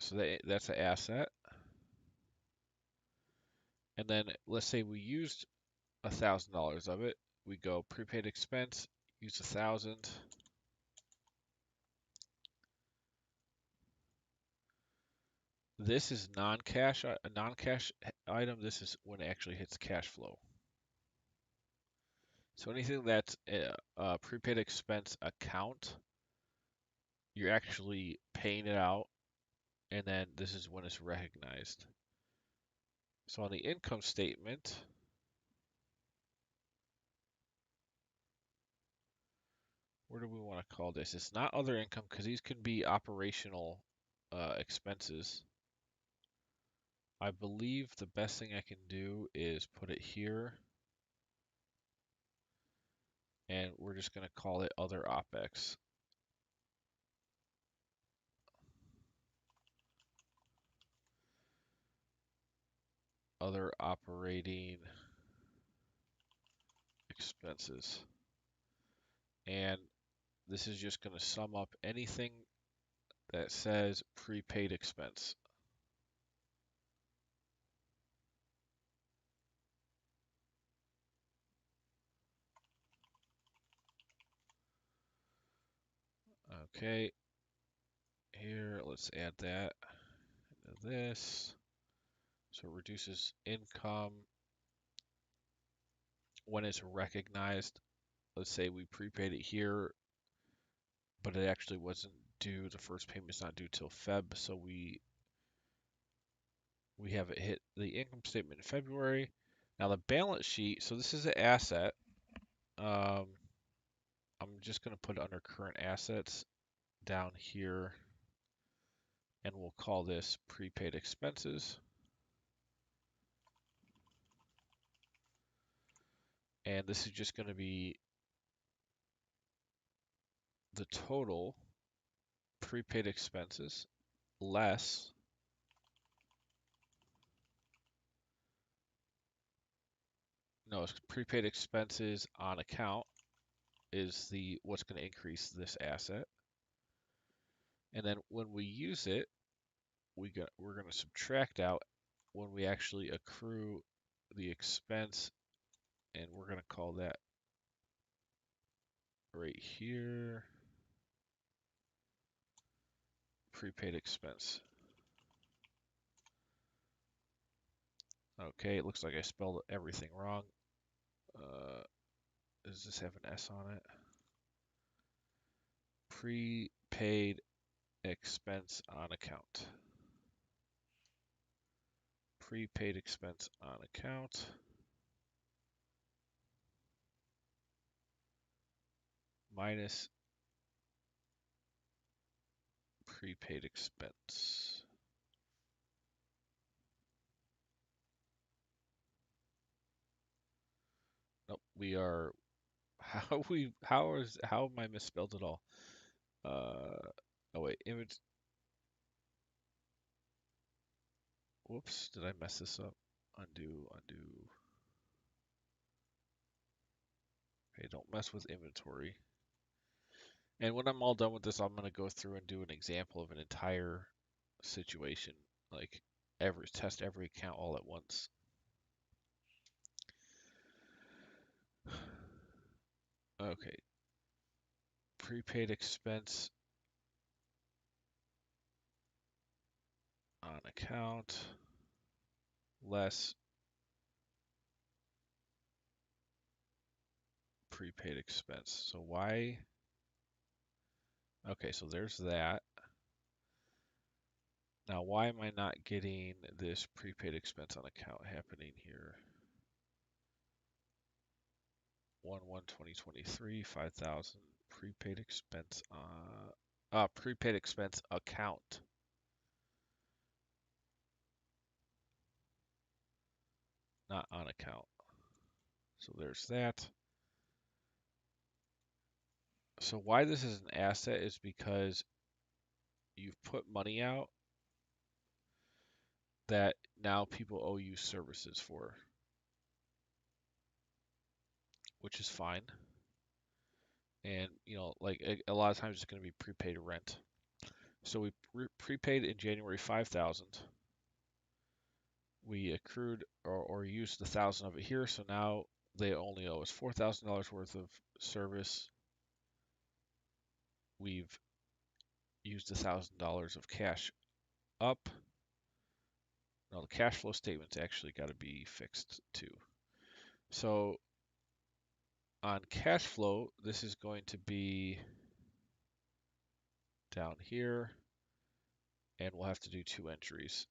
So that's an asset. And then let's say we used $1,000 of it. We go prepaid expense, use 1,000. This is non-cash, a non-cash item. This is when it actually hits cash flow. So anything that's a prepaid expense account, you're actually paying it out, and then this is when it's recognized. So on the income statement, where do we want to call this? It's not other income because these can be operational expenses. I believe the best thing I can do is put it here, and we're just going to call it other OPEX. Other operating expenses. And this is just going to sum up anything that says prepaid expense. Okay, here, let's add that into this. So it reduces income when it's recognized. Let's say we prepaid it here, but it actually wasn't due. The first payment's not due till Feb, so we have it hit the income statement in February. Now the balance sheet, so this is an asset. I'm just going to put it under current assets down here, and we'll call this prepaid expenses. And this is just going to be the total prepaid expenses less no, it's prepaid expenses on account is the what's going to increase this asset. And then when we use it, we're going to subtract out when we actually accrue the expense, and we're going to call that right here prepaid expense. Okay, it looks like I spelled everything wrong. Does this have an S on it? Prepaid expense on account. Prepaid expense on account minus prepaid expense. Nope, we are how am I misspelled at all? Oh wait, image. Whoops, did I mess this up? Undo, undo. Okay, don't mess with inventory. And when I'm all done with this, I'm gonna go through and do an example of an entire situation, like test every account all at once. Okay, prepaid expense on account less prepaid expense. So why? Okay, so there's that. Now, why am I not getting this prepaid expense on account happening here? 1/1/2023, 5,000 prepaid expense prepaid expense account. Not on account. So there's that. So why this is an asset is because you've put money out that now people owe you services for, which is fine. And, like a lot of times it's going to be prepaid rent. So we prepaid in January 5,000. We accrued or used 1,000 of it here, so now they only owe us $4,000 worth of service. We've used $1,000 of cash up. Now the cash flow statement's actually got to be fixed too. So on cash flow, this is going to be down here, and we'll have to do two entries.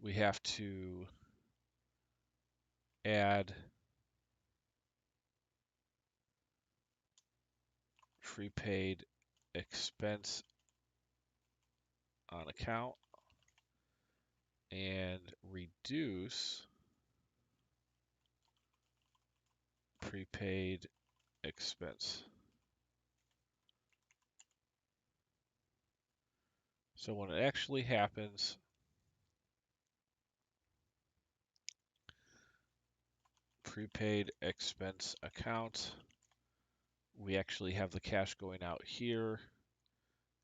We have to add prepaid expense on account and reduce prepaid expense. So when it actually happens, prepaid expense account, we actually have the cash going out here.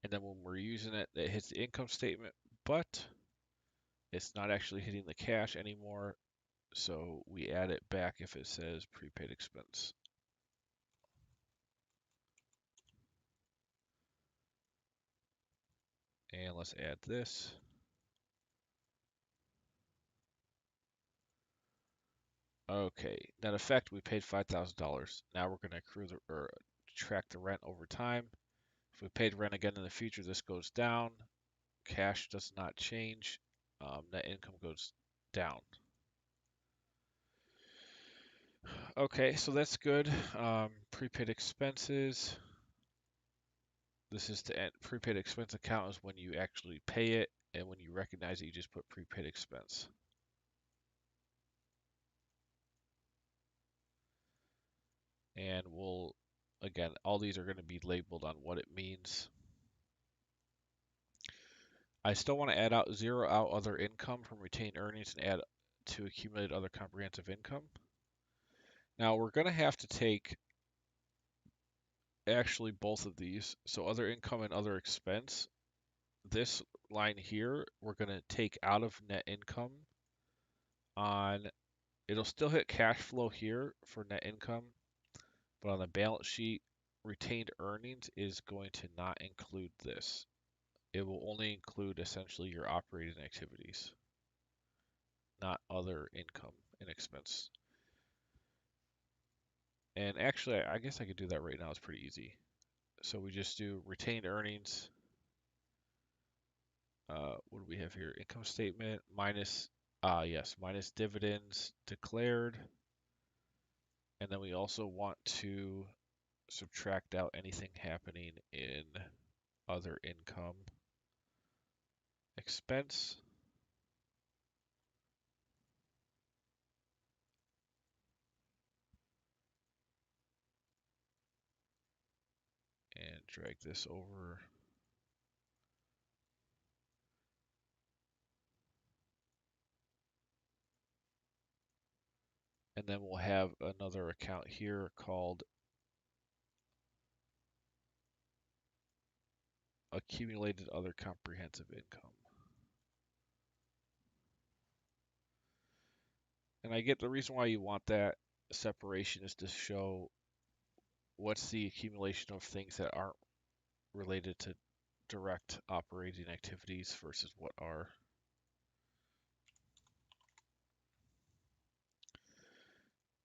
And then when we're using it, it hits the income statement, but it's not actually hitting the cash anymore. So we add it back if it says prepaid expense. And let's add this. Okay, net effect, we paid $5,000. Now we're going to accrue or track the rent over time. If we paid rent again in the future, this goes down. Cash does not change. Net income goes down. Okay, so that's good. Prepaid expenses. This is the prepaid expense account is when you actually pay it, and when you recognize it, you just put prepaid expense. And again, all these are going to be labeled on what it means. I still want to zero out other income from retained earnings and add to accumulated other comprehensive income. Now we're going to have to take actually both of these. So other income and other expense. This line here, we're going to take out of net income it'll still hit cash flow here for net income, but on the balance sheet, retained earnings is going to not include this. It will only include essentially your operating activities, not other income and expense. And actually, I guess I could do that right now. It's pretty easy. So we just do retained earnings. What do we have here? Income statement minus, minus dividends declared. And then we also want to subtract out anything happening in other income expense. And drag this over. And then we'll have another account here called accumulated other comprehensive income. And I get the reason why you want that separation is to show what's the accumulation of things that aren't related to direct operating activities versus what are.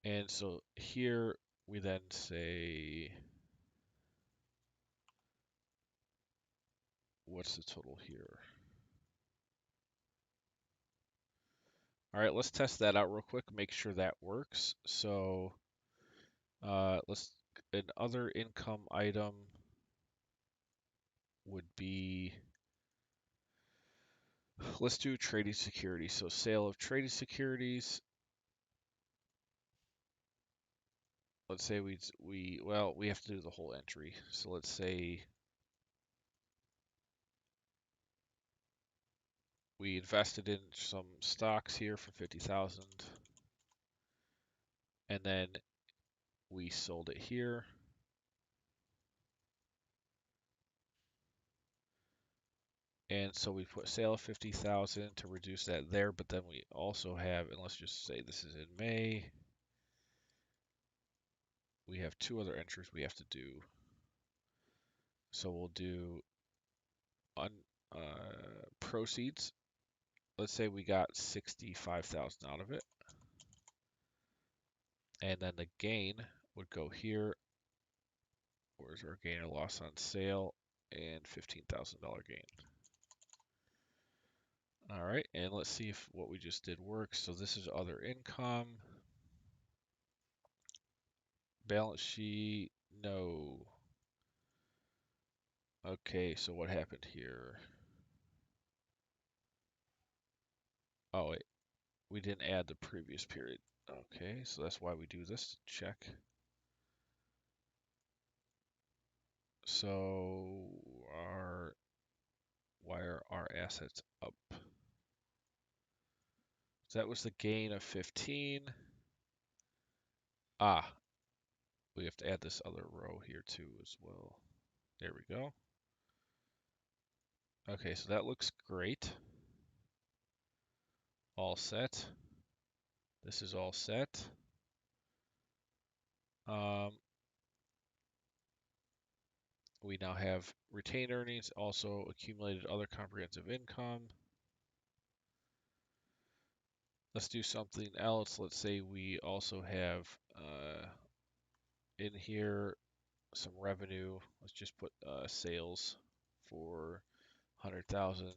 And so here we then say, what's the total here? All right, let's test that out real quick, make sure that works. So an other income item would be, let's do trading securities. So sale of trading securities. Let's say we have to do the whole entry. So let's say we invested in some stocks here for 50,000, and then we sold it here. And so we put sale of 50,000 to reduce that there, but then we also have, and let's just say this is in May, we have two other entries we have to do. So we'll do proceeds. Let's say we got 65,000 out of it. And then the gain would go here. Where's our gain or loss on sale? And $15,000 gain. All right, and let's see if what we just did works. So this is other income. Balance sheet, no. Okay, so what happened here? Oh, wait, we didn't add the previous period. Okay, so that's why we do this, check. So why are our assets up? So that was the gain of 15. We have to add this other row here too as well. There we go. Okay, so that looks great. All set. This is all set. We now have retained earnings, also accumulated other comprehensive income. Let's do something else. Let's say we also have in here some revenue. Let's just put sales for 100,000.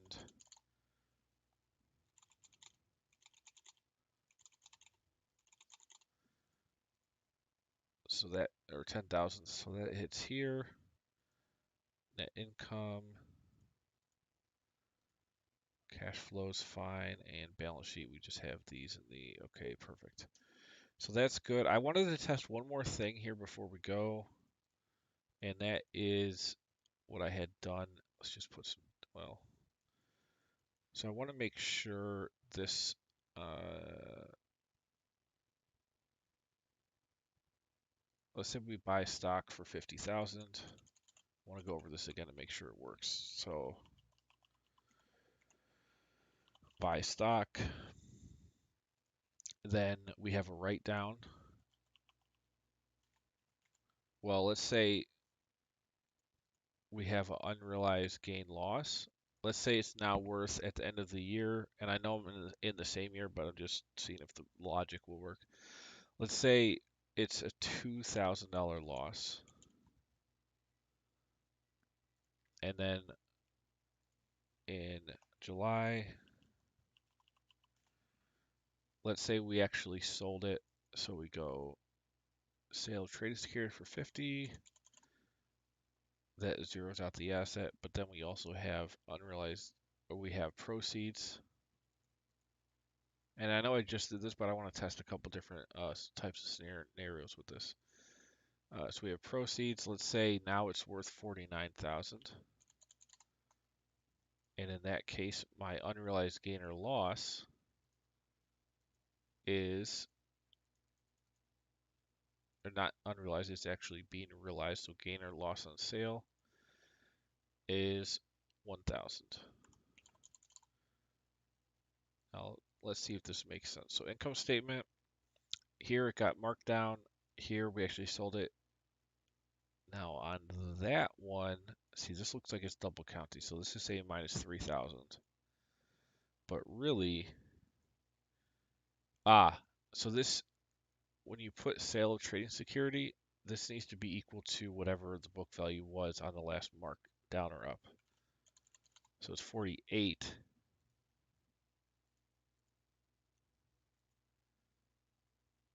So that, or 10,000. So that hits here. Net income. Cash flow's fine, and balance sheet, we just have these in the, okay, perfect. So that's good. I wanted to test one more thing here before we go, and that is what I had done. Let's just put some, well, so I want to make sure this, let's say we buy stock for 50,000. I want to go over this again to make sure it works. So buy stock, then we have a write down. Well, let's say we have an unrealized gain loss. Let's say it's now worth at the end of the year, and I know I'm in the same year, but I'm just seeing if the logic will work. Let's say it's a $2,000 loss, and then in July, let's say we actually sold it, so we go sale of traded security for 50. That zeroes out the asset, but then we also have unrealized, or we have proceeds. And I know I just did this, but I want to test a couple different types of scenarios with this. So we have proceeds. Let's say now it's worth 49,000. And in that case, my unrealized gain or loss is, or not unrealized, it's actually being realized. So gain or loss on sale is 1,000. Now let's see if this makes sense. So income statement, here it got marked down. Here we actually sold it. Now on that one, see, this looks like it's double counting. So this is saying minus 3,000. But really, so this, when you put sale of trading security, this needs to be equal to whatever the book value was on the last mark, down or up. So it's 48.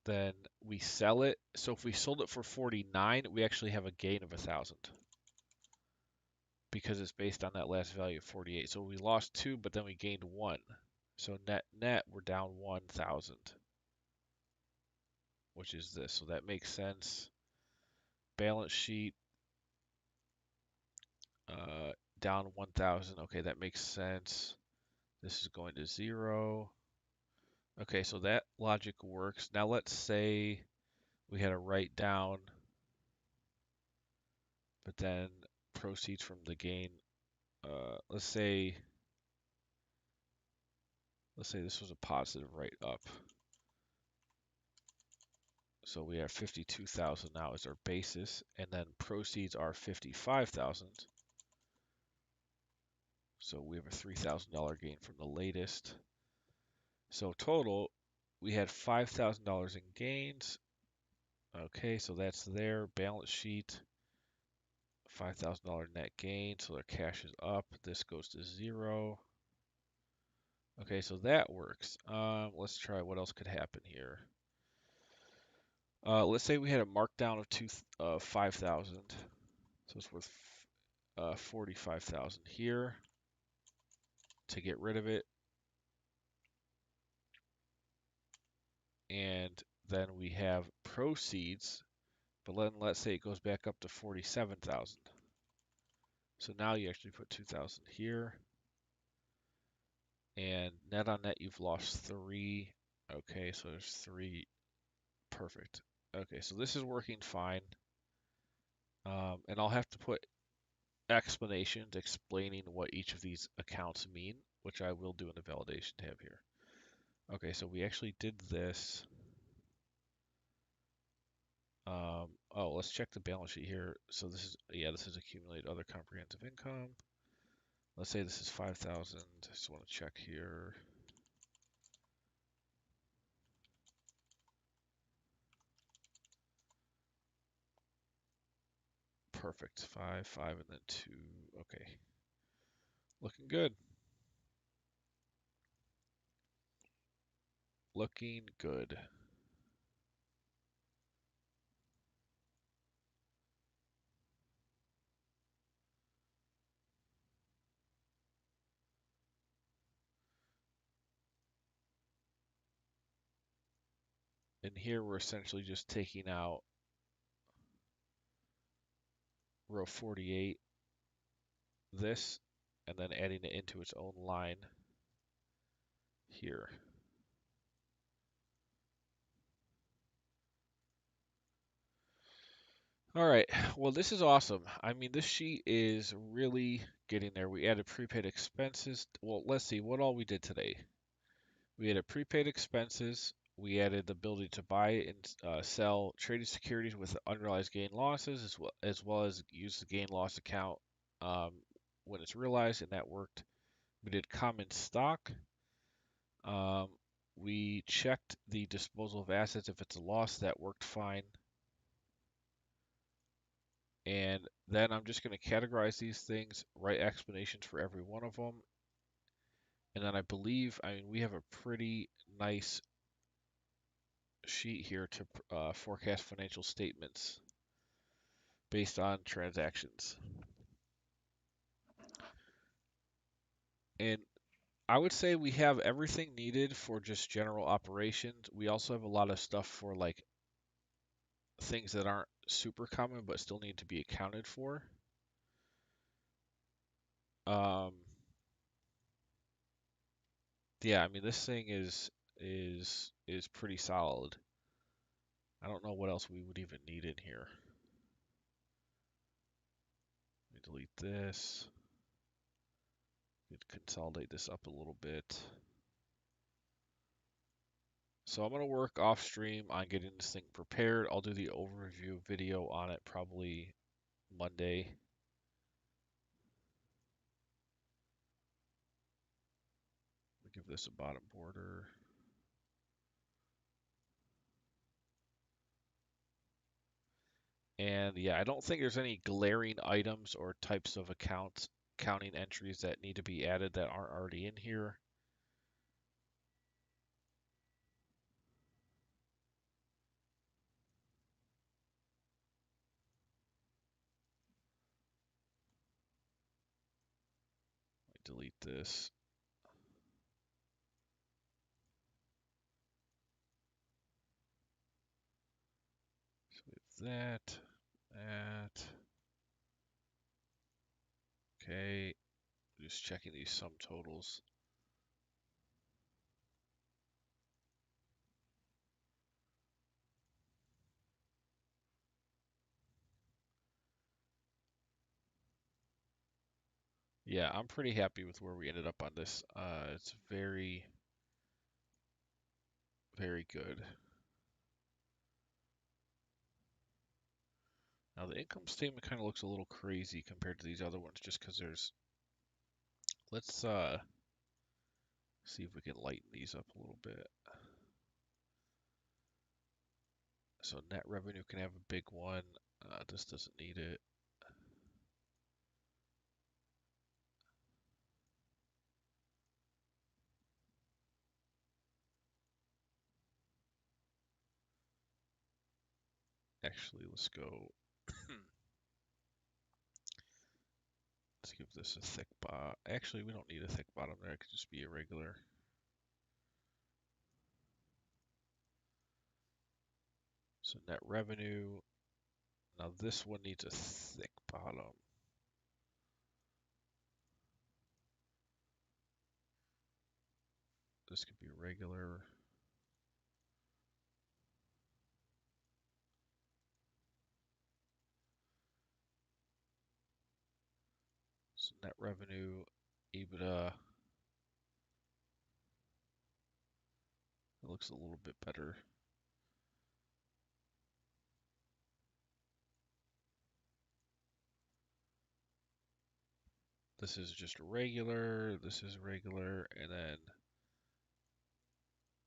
Then we sell it. So if we sold it for 49, we actually have a gain of 1,000 because it's based on that last value of 48. So we lost 2, but then we gained 1. So net, we're down 1,000, which is this. So that makes sense. Balance sheet, down 1,000. Okay, that makes sense. This is going to 0. Okay, so that logic works. Now let's say we had a write down, but then proceeds from the gain. Let's say this was a positive write up. So we have 52,000 now as our basis, and then proceeds are 55,000. So we have a $3,000 gain from the latest. So total, we had $5,000 in gains. Okay, so that's their balance sheet. $5,000 net gain, so their cash is up. This goes to 0. Okay, so that works. Let's try what else could happen here. Let's say we had a markdown of 5,000. So it's worth 45,000 here to get rid of it. And then we have proceeds, but then let's say it goes back up to 47,000. So now you actually put 2,000 here. And net on net, you've lost 3. Okay, so there's 3. Perfect. Okay, so this is working fine. And I'll have to put explanations explaining what each of these accounts mean, which I will do in the validation tab here. Okay, so we actually did this. Let's check the balance sheet here. So this is accumulated other comprehensive income. Let's say this is 5,000. I just want to check here. Perfect. 5, 5, and then 2. Okay. Looking good. Looking good. And here we're essentially just taking out row 48, this, and then adding it into its own line here. All right, well, this is awesome. I mean, this sheet is really getting there. We added prepaid expenses. Well, let's see what all we did today. We added prepaid expenses. We added the ability to buy and sell traded securities with unrealized gain losses, as well as use the gain loss account um, when it's realized, and that worked. We did common stock. Um, we checked the disposal of assets. If it's a loss, that worked fine. And then I'm just going to categorize these things, write explanations for every one of them. And then I mean, we have a pretty nice sheet here to forecast financial statements based on transactions. And I would say we have everything needed for just general operations. We also have a lot of stuff for like things that aren't super common but still need to be accounted for. Um, yeah, I mean this thing is pretty solid. I don't know what else we would even need in here. Let me delete this. Consolidate this up a little bit. So I'm going to work off stream on getting this thing prepared. I'll do the overview video on it probably Monday. I'll give this a bottom border. And yeah, I don't think there's any glaring items or types of accounting entries that need to be added that aren't already in here. Let me delete this. So we have that, that. Okay, just checking these sum totals. Yeah, I'm pretty happy with where we ended up on this. It's very, very good. Now the income statement kind of looks a little crazy compared to these other ones just because let's see if we can lighten these up a little bit. So net revenue can have a big one. This doesn't need it. Actually, let's go. Let's give this a thick bottom. Actually, we don't need a thick bottom there. It could just be a regular. So net revenue. Now this one needs a thick bottom. This could be regular. So net revenue, EBITDA. It looks a little bit better. This is just regular. This is regular. And then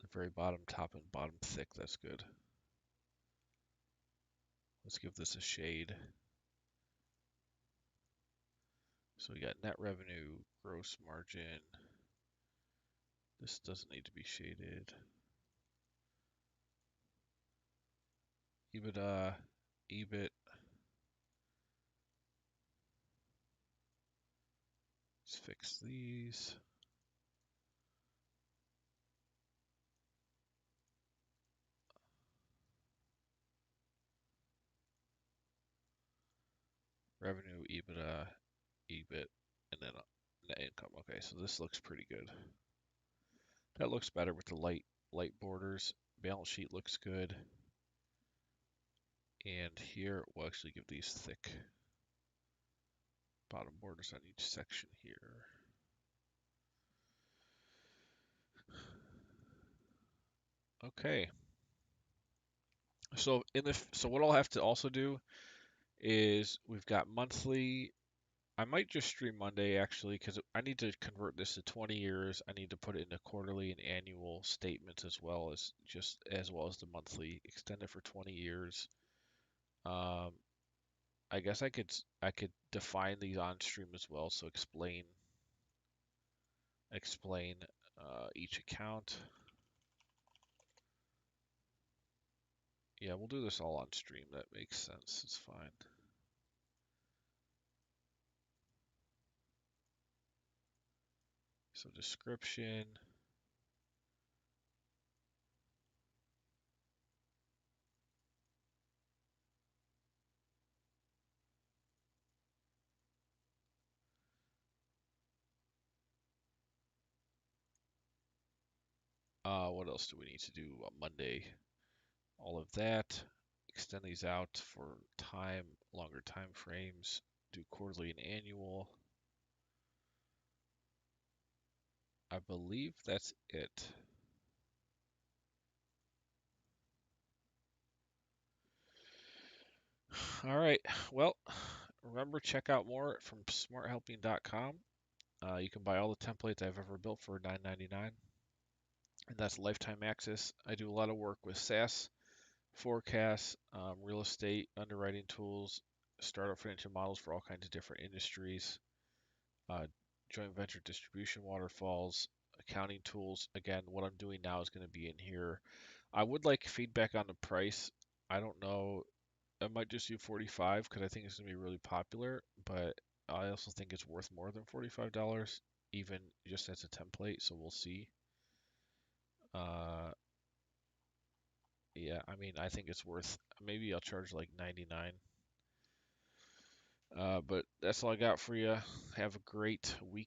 the very bottom, top, and bottom thick. That's good. Let's give this a shade. So we got net revenue, gross margin. This doesn't need to be shaded. EBITDA, EBIT. Let's fix these. Revenue, EBITDA, EBIT, and then net income. Okay, so this looks pretty good. That looks better with the light borders. Balance sheet looks good. And here we'll actually give these thick bottom borders on each section here. Okay. So what I'll have to also do is we've got monthly. I might just stream Monday actually because I need to convert this to 20 years. I need to put it into quarterly and annual statements as well as the monthly, extend it for 20 years. Um, I guess I could define these on stream as well, so explain each account. Yeah, we'll do this all on stream. That makes sense. It's fine. So description. What else do we need to do on Monday? All of that. Extend these out for longer time frames. Do quarterly and annual. I believe that's it. All right. Well, remember, check out more from smarthelping.com. You can buy all the templates I've ever built for $9.99, and that's lifetime access. I do a lot of work with SaaS, forecasts, real estate, underwriting tools, startup financial models for all kinds of different industries, uh, joint venture distribution waterfalls, accounting tools. Again, what I'm doing now is going to be in here. I would like feedback on the price. I don't know. I might just do 45 because I think it's going to be really popular, but I also think it's worth more than $45, even just as a template, so we'll see. Uh, yeah, I mean, I think it's worth, maybe I'll charge like 99. But that's all I got for you. Have a great week.